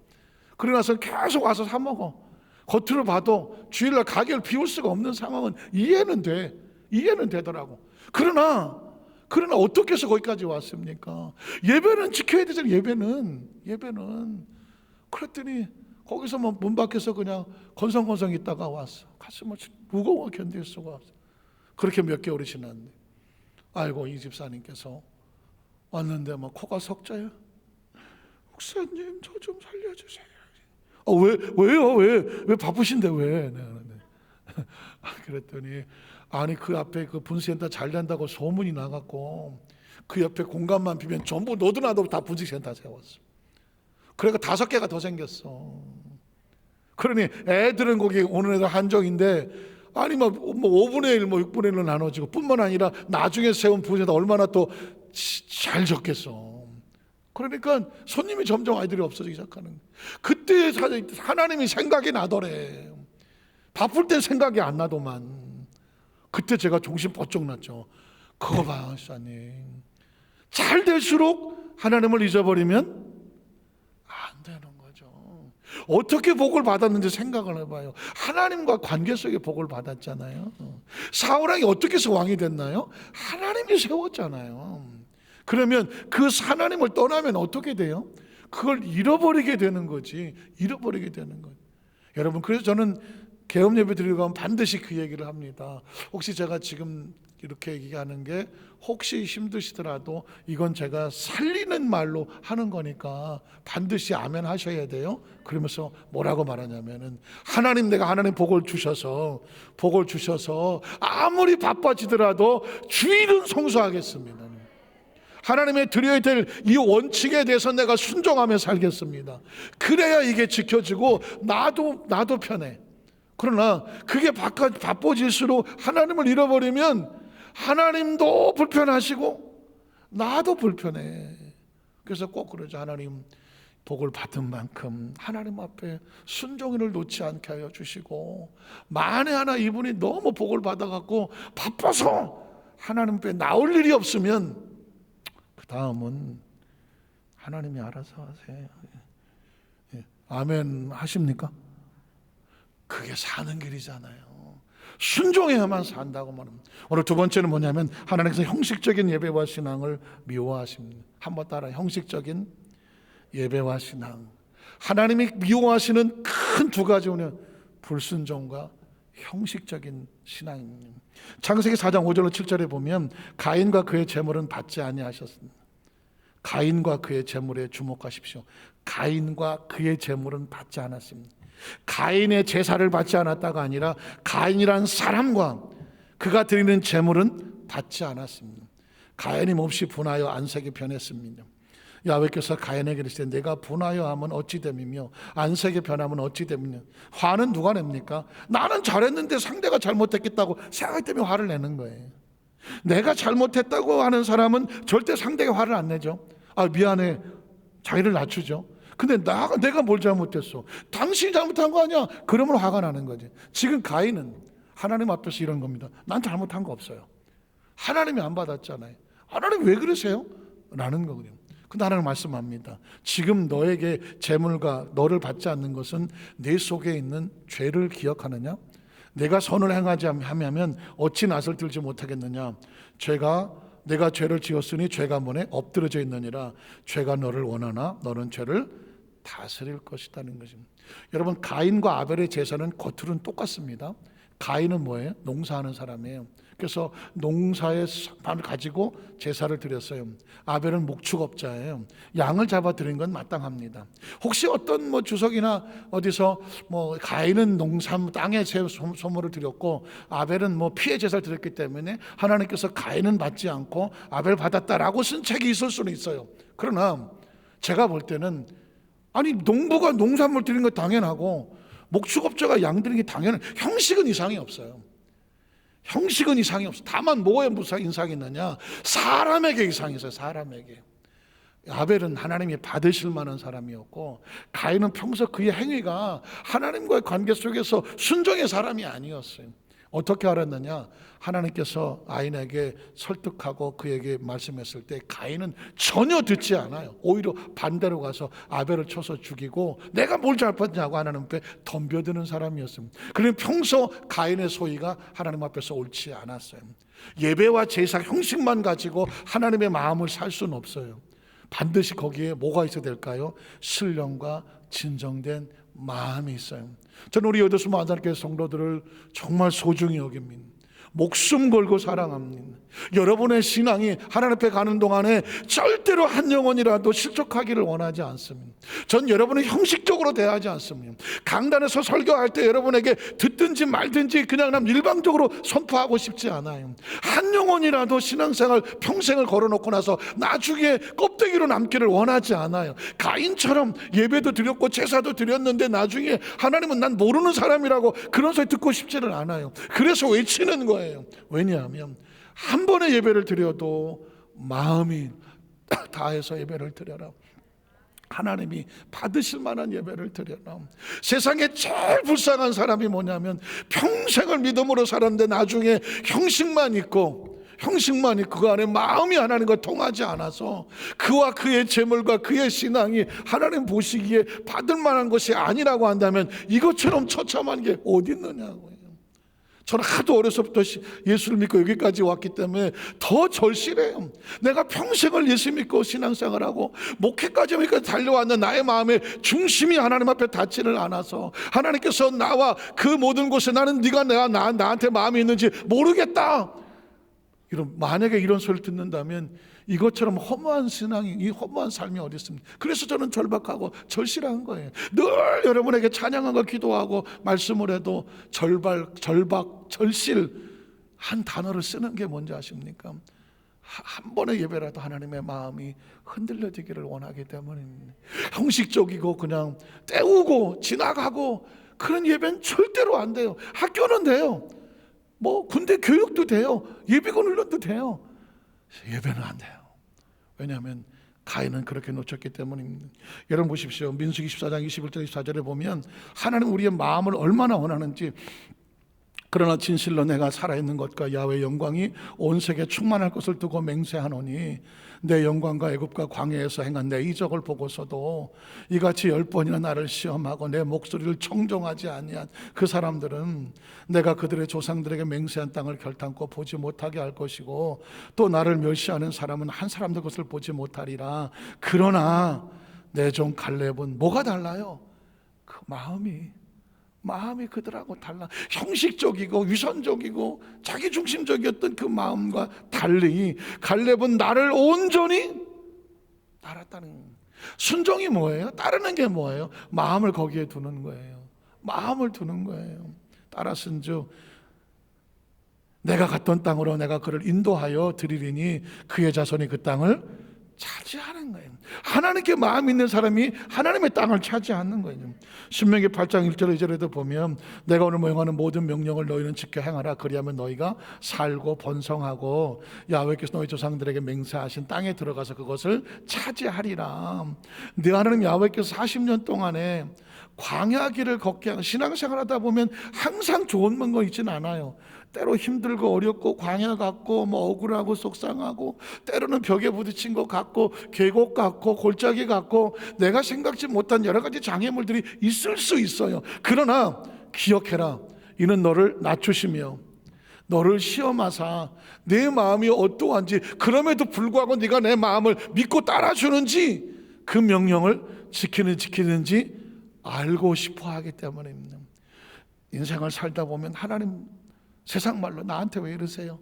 그러고 나서 계속 와서 사 먹어. 겉으로 봐도 주일날 가게를 비울 수가 없는 상황은 이해는 되더라고. 그러나 어떻게 해서 거기까지 왔습니까? 예배는 지켜야 되잖아요. 예배는. 그랬더니 거기서 뭐 문 밖에서 그냥 건성건성 있다가 왔어. 가슴을 무거워 견딜 수가 없어. 그렇게 몇 개월이 지났는데, 아이고, 이 집사님께서 왔는데 막 코가 석자야. 목사님, 저 좀 살려주세요. 왜요? 왜 바쁘신데 왜? 그랬더니, 아니, 그 앞에 그 분식센터 잘 된다고 소문이 나갔고, 그 옆에 공간만 비면 전부 너도 나도 다 분식센터 세웠어. 그러니까 5개가 더 생겼어. 그러니 애들은 거기 오는 애들 한정인데, 아니 뭐 5분의 1, 뭐 6분의 1로 나눠지고, 뿐만 아니라 나중에 세운 분식센터 얼마나 또 잘 적겠어. 그러니까 손님이 점점 아이들이 없어지기 시작하는 거예요. 그때 하나님이 생각이 나더래. 바쁠 땐 생각이 안 나더만. 그때 제가 정신 번쩍 났죠. 그거 봐, 사님. 잘 될수록 하나님을 잊어버리면 안 되는 거죠. 어떻게 복을 받았는지 생각을 해봐요. 하나님과 관계 속에 복을 받았잖아요. 사울왕이 어떻게 해서 왕이 됐나요? 하나님이 세웠잖아요. 그러면 그 하나님을 떠나면 어떻게 돼요? 그걸 잃어버리게 되는 거지. 여러분, 그래서 저는 개업 예배 드리고 가면 반드시 그 얘기를 합니다. 혹시 제가 지금 이렇게 얘기하는 게 혹시 힘드시더라도 이건 제가 살리는 말로 하는 거니까 반드시 아멘 하셔야 돼요. 그러면서 뭐라고 말하냐면은, 내가 하나님 복을 주셔서 아무리 바빠지더라도 주일은 성수하겠습니다. 하나님의 드려야 될 이 원칙에 대해서 내가 순종하며 살겠습니다. 그래야 이게 지켜지고 나도 편해. 그러나 그게 바빠질수록 하나님을 잃어버리면 하나님도 불편하시고 나도 불편해. 그래서 꼭 그러죠. 하나님, 복을 받은 만큼 하나님 앞에 순종을 놓지 않게 하여 주시고, 만에 하나 이분이 너무 복을 받아갖고 바빠서 하나님 앞에 나올 일이 없으면 그 다음은 하나님이 알아서 하세요. 아멘 하십니까? 그게 사는 길이잖아요. 순종해야만 산다고 말합니다. 오늘 두 번째는 뭐냐면, 하나님께서 형식적인 예배와 신앙을 미워하십니다. 한번 따라, 형식적인 예배와 신앙. 하나님이 미워하시는 큰 두 가지 오늘 불순종과 형식적인 신앙입니다. 창세기 4장 5절로 7절에 보면, 가인과 그의 재물은 받지 아니하셨습니다. 가인과 그의 재물에 주목하십시오. 가인과 그의 재물은 받지 않았습니다. 가인의 제사를 받지 않았다가 아니라 가인이란 사람과 그가 드리는 재물은 받지 않았습니다. 가인이 몹시 분하여 안색이 변했습니다. 야훼께서 가인에게 이르시되, 내가 분하여 하면 어찌 됨이며 안색이 변하면 어찌 됨이며. 화는 누가 냅니까? 나는 잘했는데 상대가 잘못했겠다고 생각 때문에 화를 내는 거예요. 내가 잘못했다고 하는 사람은 절대 상대가 화를 안 내죠. 미안해, 자기를 낮추죠. 근데 내가 뭘 잘못했어? 당신이 잘못한 거 아니야? 그러면 화가 나는 거지. 지금 가인은 하나님 앞에서 이런 겁니다. 난 잘못한 거 없어요. 하나님이 안 받았잖아요. 하나님 왜 그러세요? 라는 거거든요. 근데 하나님 말씀합니다. 지금 너에게 재물과 너를 받지 않는 것은 내 속에 있는 죄를 기억하느냐? 내가 선을 행하지 하면 어찌 낯을 들지 못하겠느냐? 내가 죄를 지었으니 죄가 문에 엎드러져 있느니라. 죄가 너를 원하나 너는 죄를 다스릴 것이라는 것입니다. 여러분, 가인과 아벨의 제사는 겉으로는 똑같습니다. 가인은 뭐예요? 농사하는 사람이에요. 그래서 농사의 반을 가지고 제사를 드렸어요. 아벨은 목축업자예요. 양을 잡아 드린 건 마땅합니다. 혹시 어떤 주석이나 어디서 가인은 농산 땅에 소모를 드렸고 아벨은 피해 제사를 드렸기 때문에 하나님께서 가인은 받지 않고 아벨 받았다라고 쓴 책이 있을 수는 있어요. 그러나 제가 볼 때는, 아니, 농부가 농산물 드린 거 당연하고 목축업자가 양 드린 게 당연한, 형식은 이상이 없어요. 형식은 이상이 없어. 다만 뭐에 무슨 이상이 있느냐? 사람에게 이상이 있어요. 사람에게. 아벨은 하나님이 받으실 만한 사람이었고, 가인은 평소 그의 행위가 하나님과의 관계 속에서 순종의 사람이 아니었어요. 어떻게 알았느냐? 하나님께서 가인에게 설득하고 그에게 말씀했을 때 가인은 전혀 듣지 않아요. 오히려 반대로 가서 아벨을 쳐서 죽이고 내가 뭘 잘못했냐고 하나님 앞에 덤벼드는 사람이었습니다. 그러니 평소 가인의 소위가 하나님 앞에서 옳지 않았어요. 예배와 제사 형식만 가지고 하나님의 마음을 살 수는 없어요. 반드시 거기에 뭐가 있어야 될까요? 신령과 진정된 마음이 있어요. 저는 우리 여도수 하나님께 성도들을 정말 소중히 여깁니다. 목숨 걸고 사랑합니다. 여러분의 신앙이 하나님 앞에 가는 동안에 절대로 한 영혼이라도 실족하기를 원하지 않습니다. 전 여러분을 형식적으로 대하지 않습니다. 강단에서 설교할 때 여러분에게 듣든지 말든지 그냥 일방적으로 선포하고 싶지 않아요. 한 영혼이라도 신앙생활 평생을 걸어놓고 나서 나중에 껍데기로 남기를 원하지 않아요. 가인처럼 예배도 드렸고 제사도 드렸는데 나중에 하나님은 난 모르는 사람이라고 그런 소리 듣고 싶지를 않아요. 그래서 외치는 거예요. 왜냐하면 한 번의 예배를 드려도 마음이 다해서 예배를 드려라. 하나님이 받으실 만한 예배를 드려라. 세상에 제일 불쌍한 사람이 뭐냐면 평생을 믿음으로 살았는데 나중에 형식만 있고 그 안에 마음이 하나님과 통하지 않아서 그와 그의 재물과 그의 신앙이 하나님 보시기에 받을 만한 것이 아니라고 한다면 이것처럼 처참한 게 어디 있느냐고요. 저는 하도 어려서부터 예수를 믿고 여기까지 왔기 때문에 더 절실해요. 내가 평생을 예수 믿고 신앙생활하고 목회까지 달려왔는 나의 마음의 중심이 하나님 앞에 닿지를 않아서 하나님께서 나와 그 모든 곳에 나는 네가 나한테 마음이 있는지 모르겠다. 만약에 이런 소리를 듣는다면 이것처럼 허무한 신앙이, 이 허무한 삶이 어디 있습니까? 그래서 저는 절박하고 절실한 거예요. 늘 여러분에게 찬양하고 기도하고 말씀을 해도 절박, 절실 한 단어를 쓰는 게 뭔지 아십니까? 한 번의 예배라도 하나님의 마음이 흔들려지기를 원하기 때문입니다. 형식적이고 그냥 때우고 지나가고 그런 예배는 절대로 안 돼요. 학교는 돼요. 군대 교육도 돼요. 예비군 훈련도 돼요. 예배는 안 돼요. 왜냐하면 가인은 그렇게 놓쳤기 때문입니다. 여러분 보십시오. 민수기 14장 21절 24절에 보면 하나님 우리의 마음을 얼마나 원하는지, 그러나 진실로 내가 살아있는 것과 야훼의 영광이 온 세계에 충만할 것을 두고 맹세하노니 내 영광과 애굽과 광야에서 행한 내 이적을 보고서도 이같이 10번이나 나를 시험하고 내 목소리를 청종하지 아니한 그 사람들은 내가 그들의 조상들에게 맹세한 땅을 결탄코 보지 못하게 할 것이고 또 나를 멸시하는 사람은 한 사람도 그것을 보지 못하리라. 그러나 내 종 갈렙은 뭐가 달라요? 그 마음이 그들하고 달라. 형식적이고 위선적이고 자기중심적이었던 그 마음과 달리 갈렙은 나를 온전히 따랐다는. 순종이 뭐예요? 따르는 게 뭐예요? 마음을 거기에 두는 거예요. 마음을 두는 거예요. 따랐은즉 내가 갔던 땅으로 내가 그를 인도하여 드리리니 그의 자손이 그 땅을 차지하는 거예요. 하나님께 마음 있는 사람이 하나님의 땅을 차지하는 거예요. 신명기 8장 1절 2절에도 보면 내가 오늘 명하는 모든 명령을 너희는 지켜 행하라. 그리하면 너희가 살고 번성하고 야훼께서 너희 조상들에게 맹세하신 땅에 들어가서 그것을 차지하리라. 네 하나님 야훼께서 40년 동안에 광야길을 걷게 하는, 신앙생활하다 보면 항상 좋은 건 있지는 않아요. 때로 힘들고 어렵고 광야 같고 억울하고 속상하고 때로는 벽에 부딪힌 것 같고 계곡 같고 골짜기 같고 내가 생각지 못한 여러 가지 장애물들이 있을 수 있어요. 그러나 기억해라. 이는 너를 낮추시며 너를 시험하사 내 마음이 어떠한지, 그럼에도 불구하고 네가 내 마음을 믿고 따라주는지 그 명령을 지키는지 알고 싶어 하기 때문입니다. 인생을 살다 보면 하나님 세상 말로 나한테 왜 이러세요?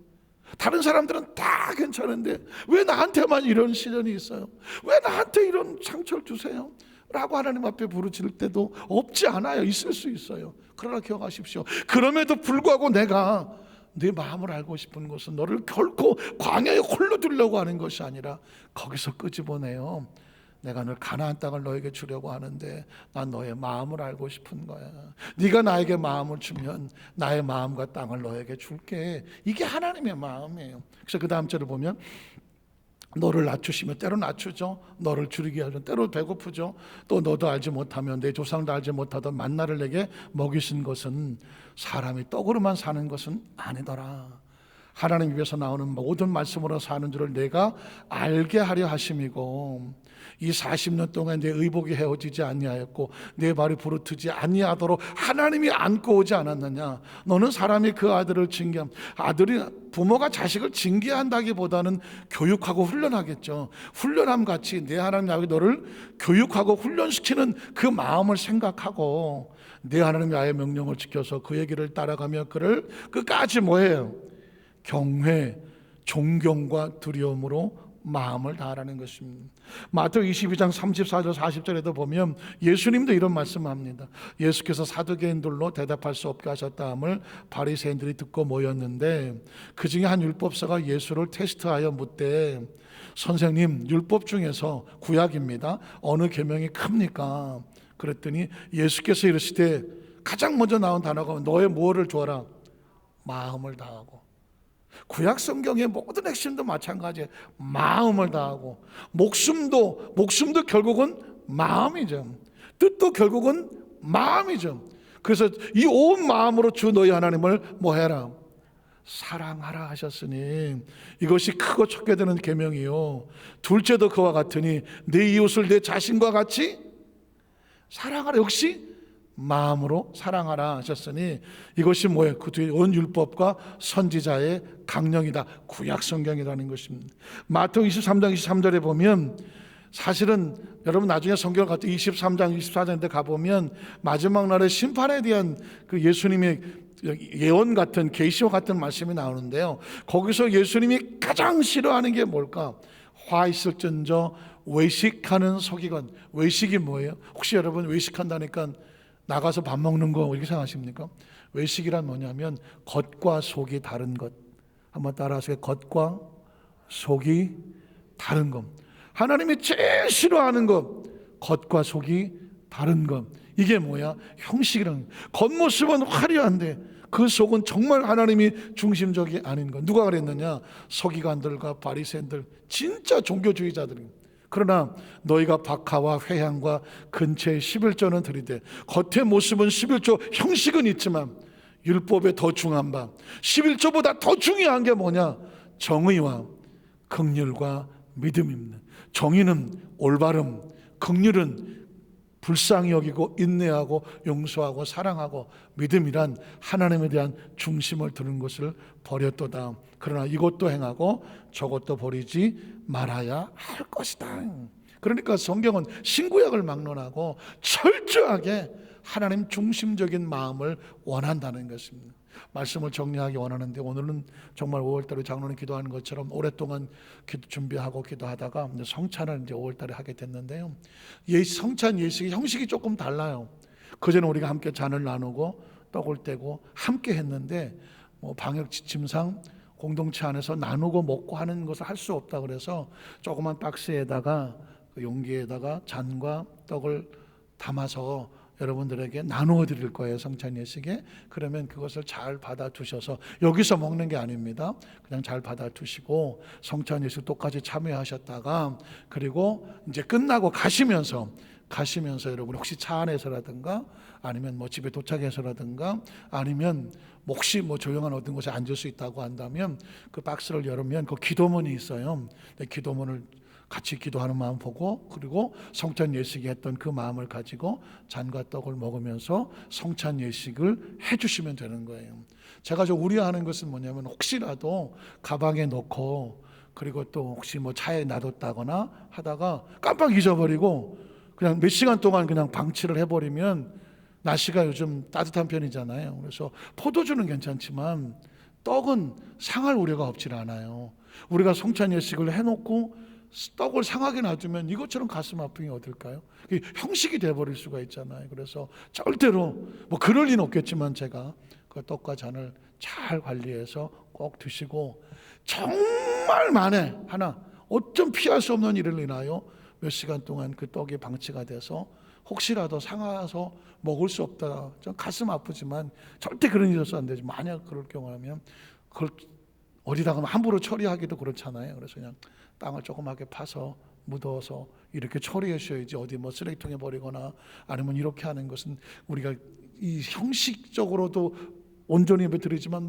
다른 사람들은 다 괜찮은데 왜 나한테만 이런 시련이 있어요? 왜 나한테 이런 상처를 주세요? 라고 하나님 앞에 부르짖을 때도 없지 않아요. 있을 수 있어요. 그러나 기억하십시오. 그럼에도 불구하고 내가 네 마음을 알고 싶은 것은 너를 결코 광야에 홀로 두려고 하는 것이 아니라 거기서 끄집어내요. 내가 늘 가나안 땅을 너에게 주려고 하는데 난 너의 마음을 알고 싶은 거야. 네가 나에게 마음을 주면 나의 마음과 땅을 너에게 줄게. 이게 하나님의 마음이에요. 그래서 그 다음 절을 보면 너를 낮추시면 때로 낮추죠. 너를 줄이게 하면 때로 배고프죠. 또 너도 알지 못하면 내 조상도 알지 못하던 만나를 내게 먹이신 것은 사람이 떡으로만 사는 것은 아니더라. 하나님 입에서 나오는 모든 말씀으로 사는 줄을 내가 알게 하려 하심이고, 이 40년 동안 내 의복이 헤어지지 아니하였고 내 발이 부르트지 아니하도록 하나님이 안고 오지 않았느냐. 너는 사람이 그 아들을 징계함, 아들이 부모가 자식을 징계한다기보다는 교육하고 훈련하겠죠. 훈련함 같이 내 하나님 아버지 너를 교육하고 훈련시키는 그 마음을 생각하고 내 하나님 나의 명령을 지켜서 그의 길을 따라가며 그를 끝까지 뭐예요? 경외, 존경과 두려움으로 마음을 다하라는 것입니다. 마태복음 22장 34절 40절에도 보면 예수님도 이런 말씀합니다. 예수께서 사두개인들로 대답할 수 없게 하셨다함을 바리새인들이 듣고 모였는데, 그 중에 한 율법사가 예수를 테스트하여 묻되, 선생님, 율법 중에서 구약입니다, 어느 계명이 큽니까? 그랬더니 예수께서 이르시되, 가장 먼저 나온 단어가 너의 무엇을 주어라? 마음을 다하고. 구약 성경의 모든 핵심도 마찬가지예요. 마음을 다하고, 목숨도 결국은 마음이죠. 뜻도 결국은 마음이죠. 그래서 이 온 마음으로 주 너희 하나님을 뭐 해라? 사랑하라 하셨으니 이것이 크고 촉게 되는 계명이요, 둘째도 그와 같으니 내 이웃을 내 자신과 같이 사랑하라. 역시 마음으로 사랑하라 하셨으니 이것이 뭐예요? 그 뒤에 온 율법과 선지자의 강령이다. 구약 성경이라는 것입니다. 마태복음 23장 23절에 보면, 사실은 여러분 나중에 성경을 갖다 23장 24장인데 가보면 마지막 날의 심판에 대한 그 예수님의 예언 같은, 계시와 같은 말씀이 나오는데요, 거기서 예수님이 가장 싫어하는 게 뭘까? 화 있을전저 외식하는 서기관. 외식이 뭐예요? 혹시 여러분 외식한다니까 나가서 밥 먹는 거 이렇게 생각하십니까? 외식이란 뭐냐면 겉과 속이 다른 것. 한번 따라하세요. 겉과 속이 다른 것. 하나님이 제일 싫어하는 것, 겉과 속이 다른 것. 이게 뭐야? 형식이라는 것. 겉모습은 화려한데 그 속은 정말 하나님이 중심적이 아닌 것. 누가 그랬느냐? 서기관들과 바리새인들, 진짜 종교주의자들입니다. 그러나 너희가 박하와 회향과 근처에 11조는 드리되, 겉의 모습은 11조 형식은 있지만 율법에 더 중요한 바 11조보다 더 중요한 게 뭐냐? 정의와 긍휼과 믿음입니다. 정의는 올바름, 긍휼은 불쌍히 여기고 인내하고 용서하고 사랑하고, 믿음이란 하나님에 대한 중심을 두는 것을 버렸도다. 그러나 이것도 행하고 저것도 버리지 말아야 할 것이다. 그러니까 성경은 신구약을 막론하고 철저하게 하나님 중심적인 마음을 원한다는 것입니다. 말씀을 정리하기 원하는데, 오늘은 정말 5월달에 장로님 기도하는 것처럼 오랫동안 준비하고 기도하다가 성찬을 이제 5월달에 하게 됐는데요, 성찬 예식의 형식이 조금 달라요. 그전에 우리가 함께 잔을 나누고 떡을 떼고 함께 했는데, 방역 지침상 공동체 안에서 나누고 먹고 하는 것을 할 수 없다 그래서 조그만 박스에다가, 용기에다가 잔과 떡을 담아서 여러분들에게 나누어 드릴 거예요, 성찬 예식에. 그러면 그것을 잘 받아 두셔서, 여기서 먹는 게 아닙니다. 그냥 잘 받아 두시고 성찬 예식 똑같이 참여하셨다가, 그리고 이제 끝나고 가시면서 여러분 혹시 차 안에서라든가 아니면 집에 도착해서라든가 아니면 혹시 조용한 어떤 곳에 앉을 수 있다고 한다면 그 박스를 열으면 그 기도문이 있어요. 기도문을 같이 기도하는 마음 보고, 그리고 성찬 예식에 했던 그 마음을 가지고 잔과 떡을 먹으면서 성찬 예식을 해주시면 되는 거예요. 제가 좀 우려하는 것은 뭐냐면, 혹시라도 가방에 넣고 그리고 또 혹시 차에 놔뒀다거나 하다가 깜빡 잊어버리고 그냥 몇 시간 동안 그냥 방치를 해버리면, 날씨가 요즘 따뜻한 편이잖아요. 그래서 포도주는 괜찮지만 떡은 상할 우려가 없질 않아요. 우리가 성찬 예식을 해놓고 떡을 상하게 놔두면 이것처럼 가슴 아픔이 어딜까요? 형식이 돼버릴 수가 있잖아요. 그래서 절대로 그럴 리는 없겠지만 제가 그 떡과 잔을 잘 관리해서 꼭 드시고, 정말 만에 하나 어쩜 피할 수 없는 일을 인하여 몇 시간 동안 그 떡이 방치가 돼서 혹시라도 상하서 먹을 수 없다, 좀 가슴 아프지만 절대 그런 일이 있어서 안 되지. 만약 그럴 경우라면 그걸 어디다가 함부로 처리하기도 그렇잖아요. 그래서 그냥 땅을 조그맣게 파서 묻어서 이렇게 처리해 주셔야지, 어디 뭐 쓰레기통에 버리거나 아니면 이렇게 하는 것은 우리가 이 형식적으로도 온전히 예배드리지만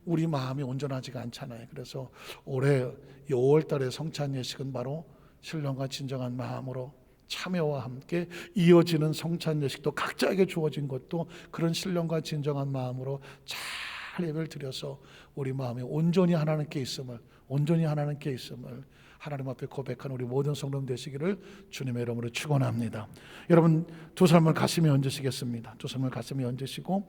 우리 마음이 온전하지가 않잖아요. 그래서 올해 5월 달에 성찬 예식은 바로 신령과 진정한 마음으로 참여와 함께 이어지는 성찬 예식도 각자에게 주어진 것도 그런 신령과 진정한 마음으로 잘 예배를 드려서 우리 마음이 온전히 하나님께 있음을 하나님 앞에 고백한 우리 모든 성도님 되시기를 주님의 이름으로 축원합니다. 여러분 두 손을 가슴에 얹으시겠습니다. 두 손을 가슴에 얹으시고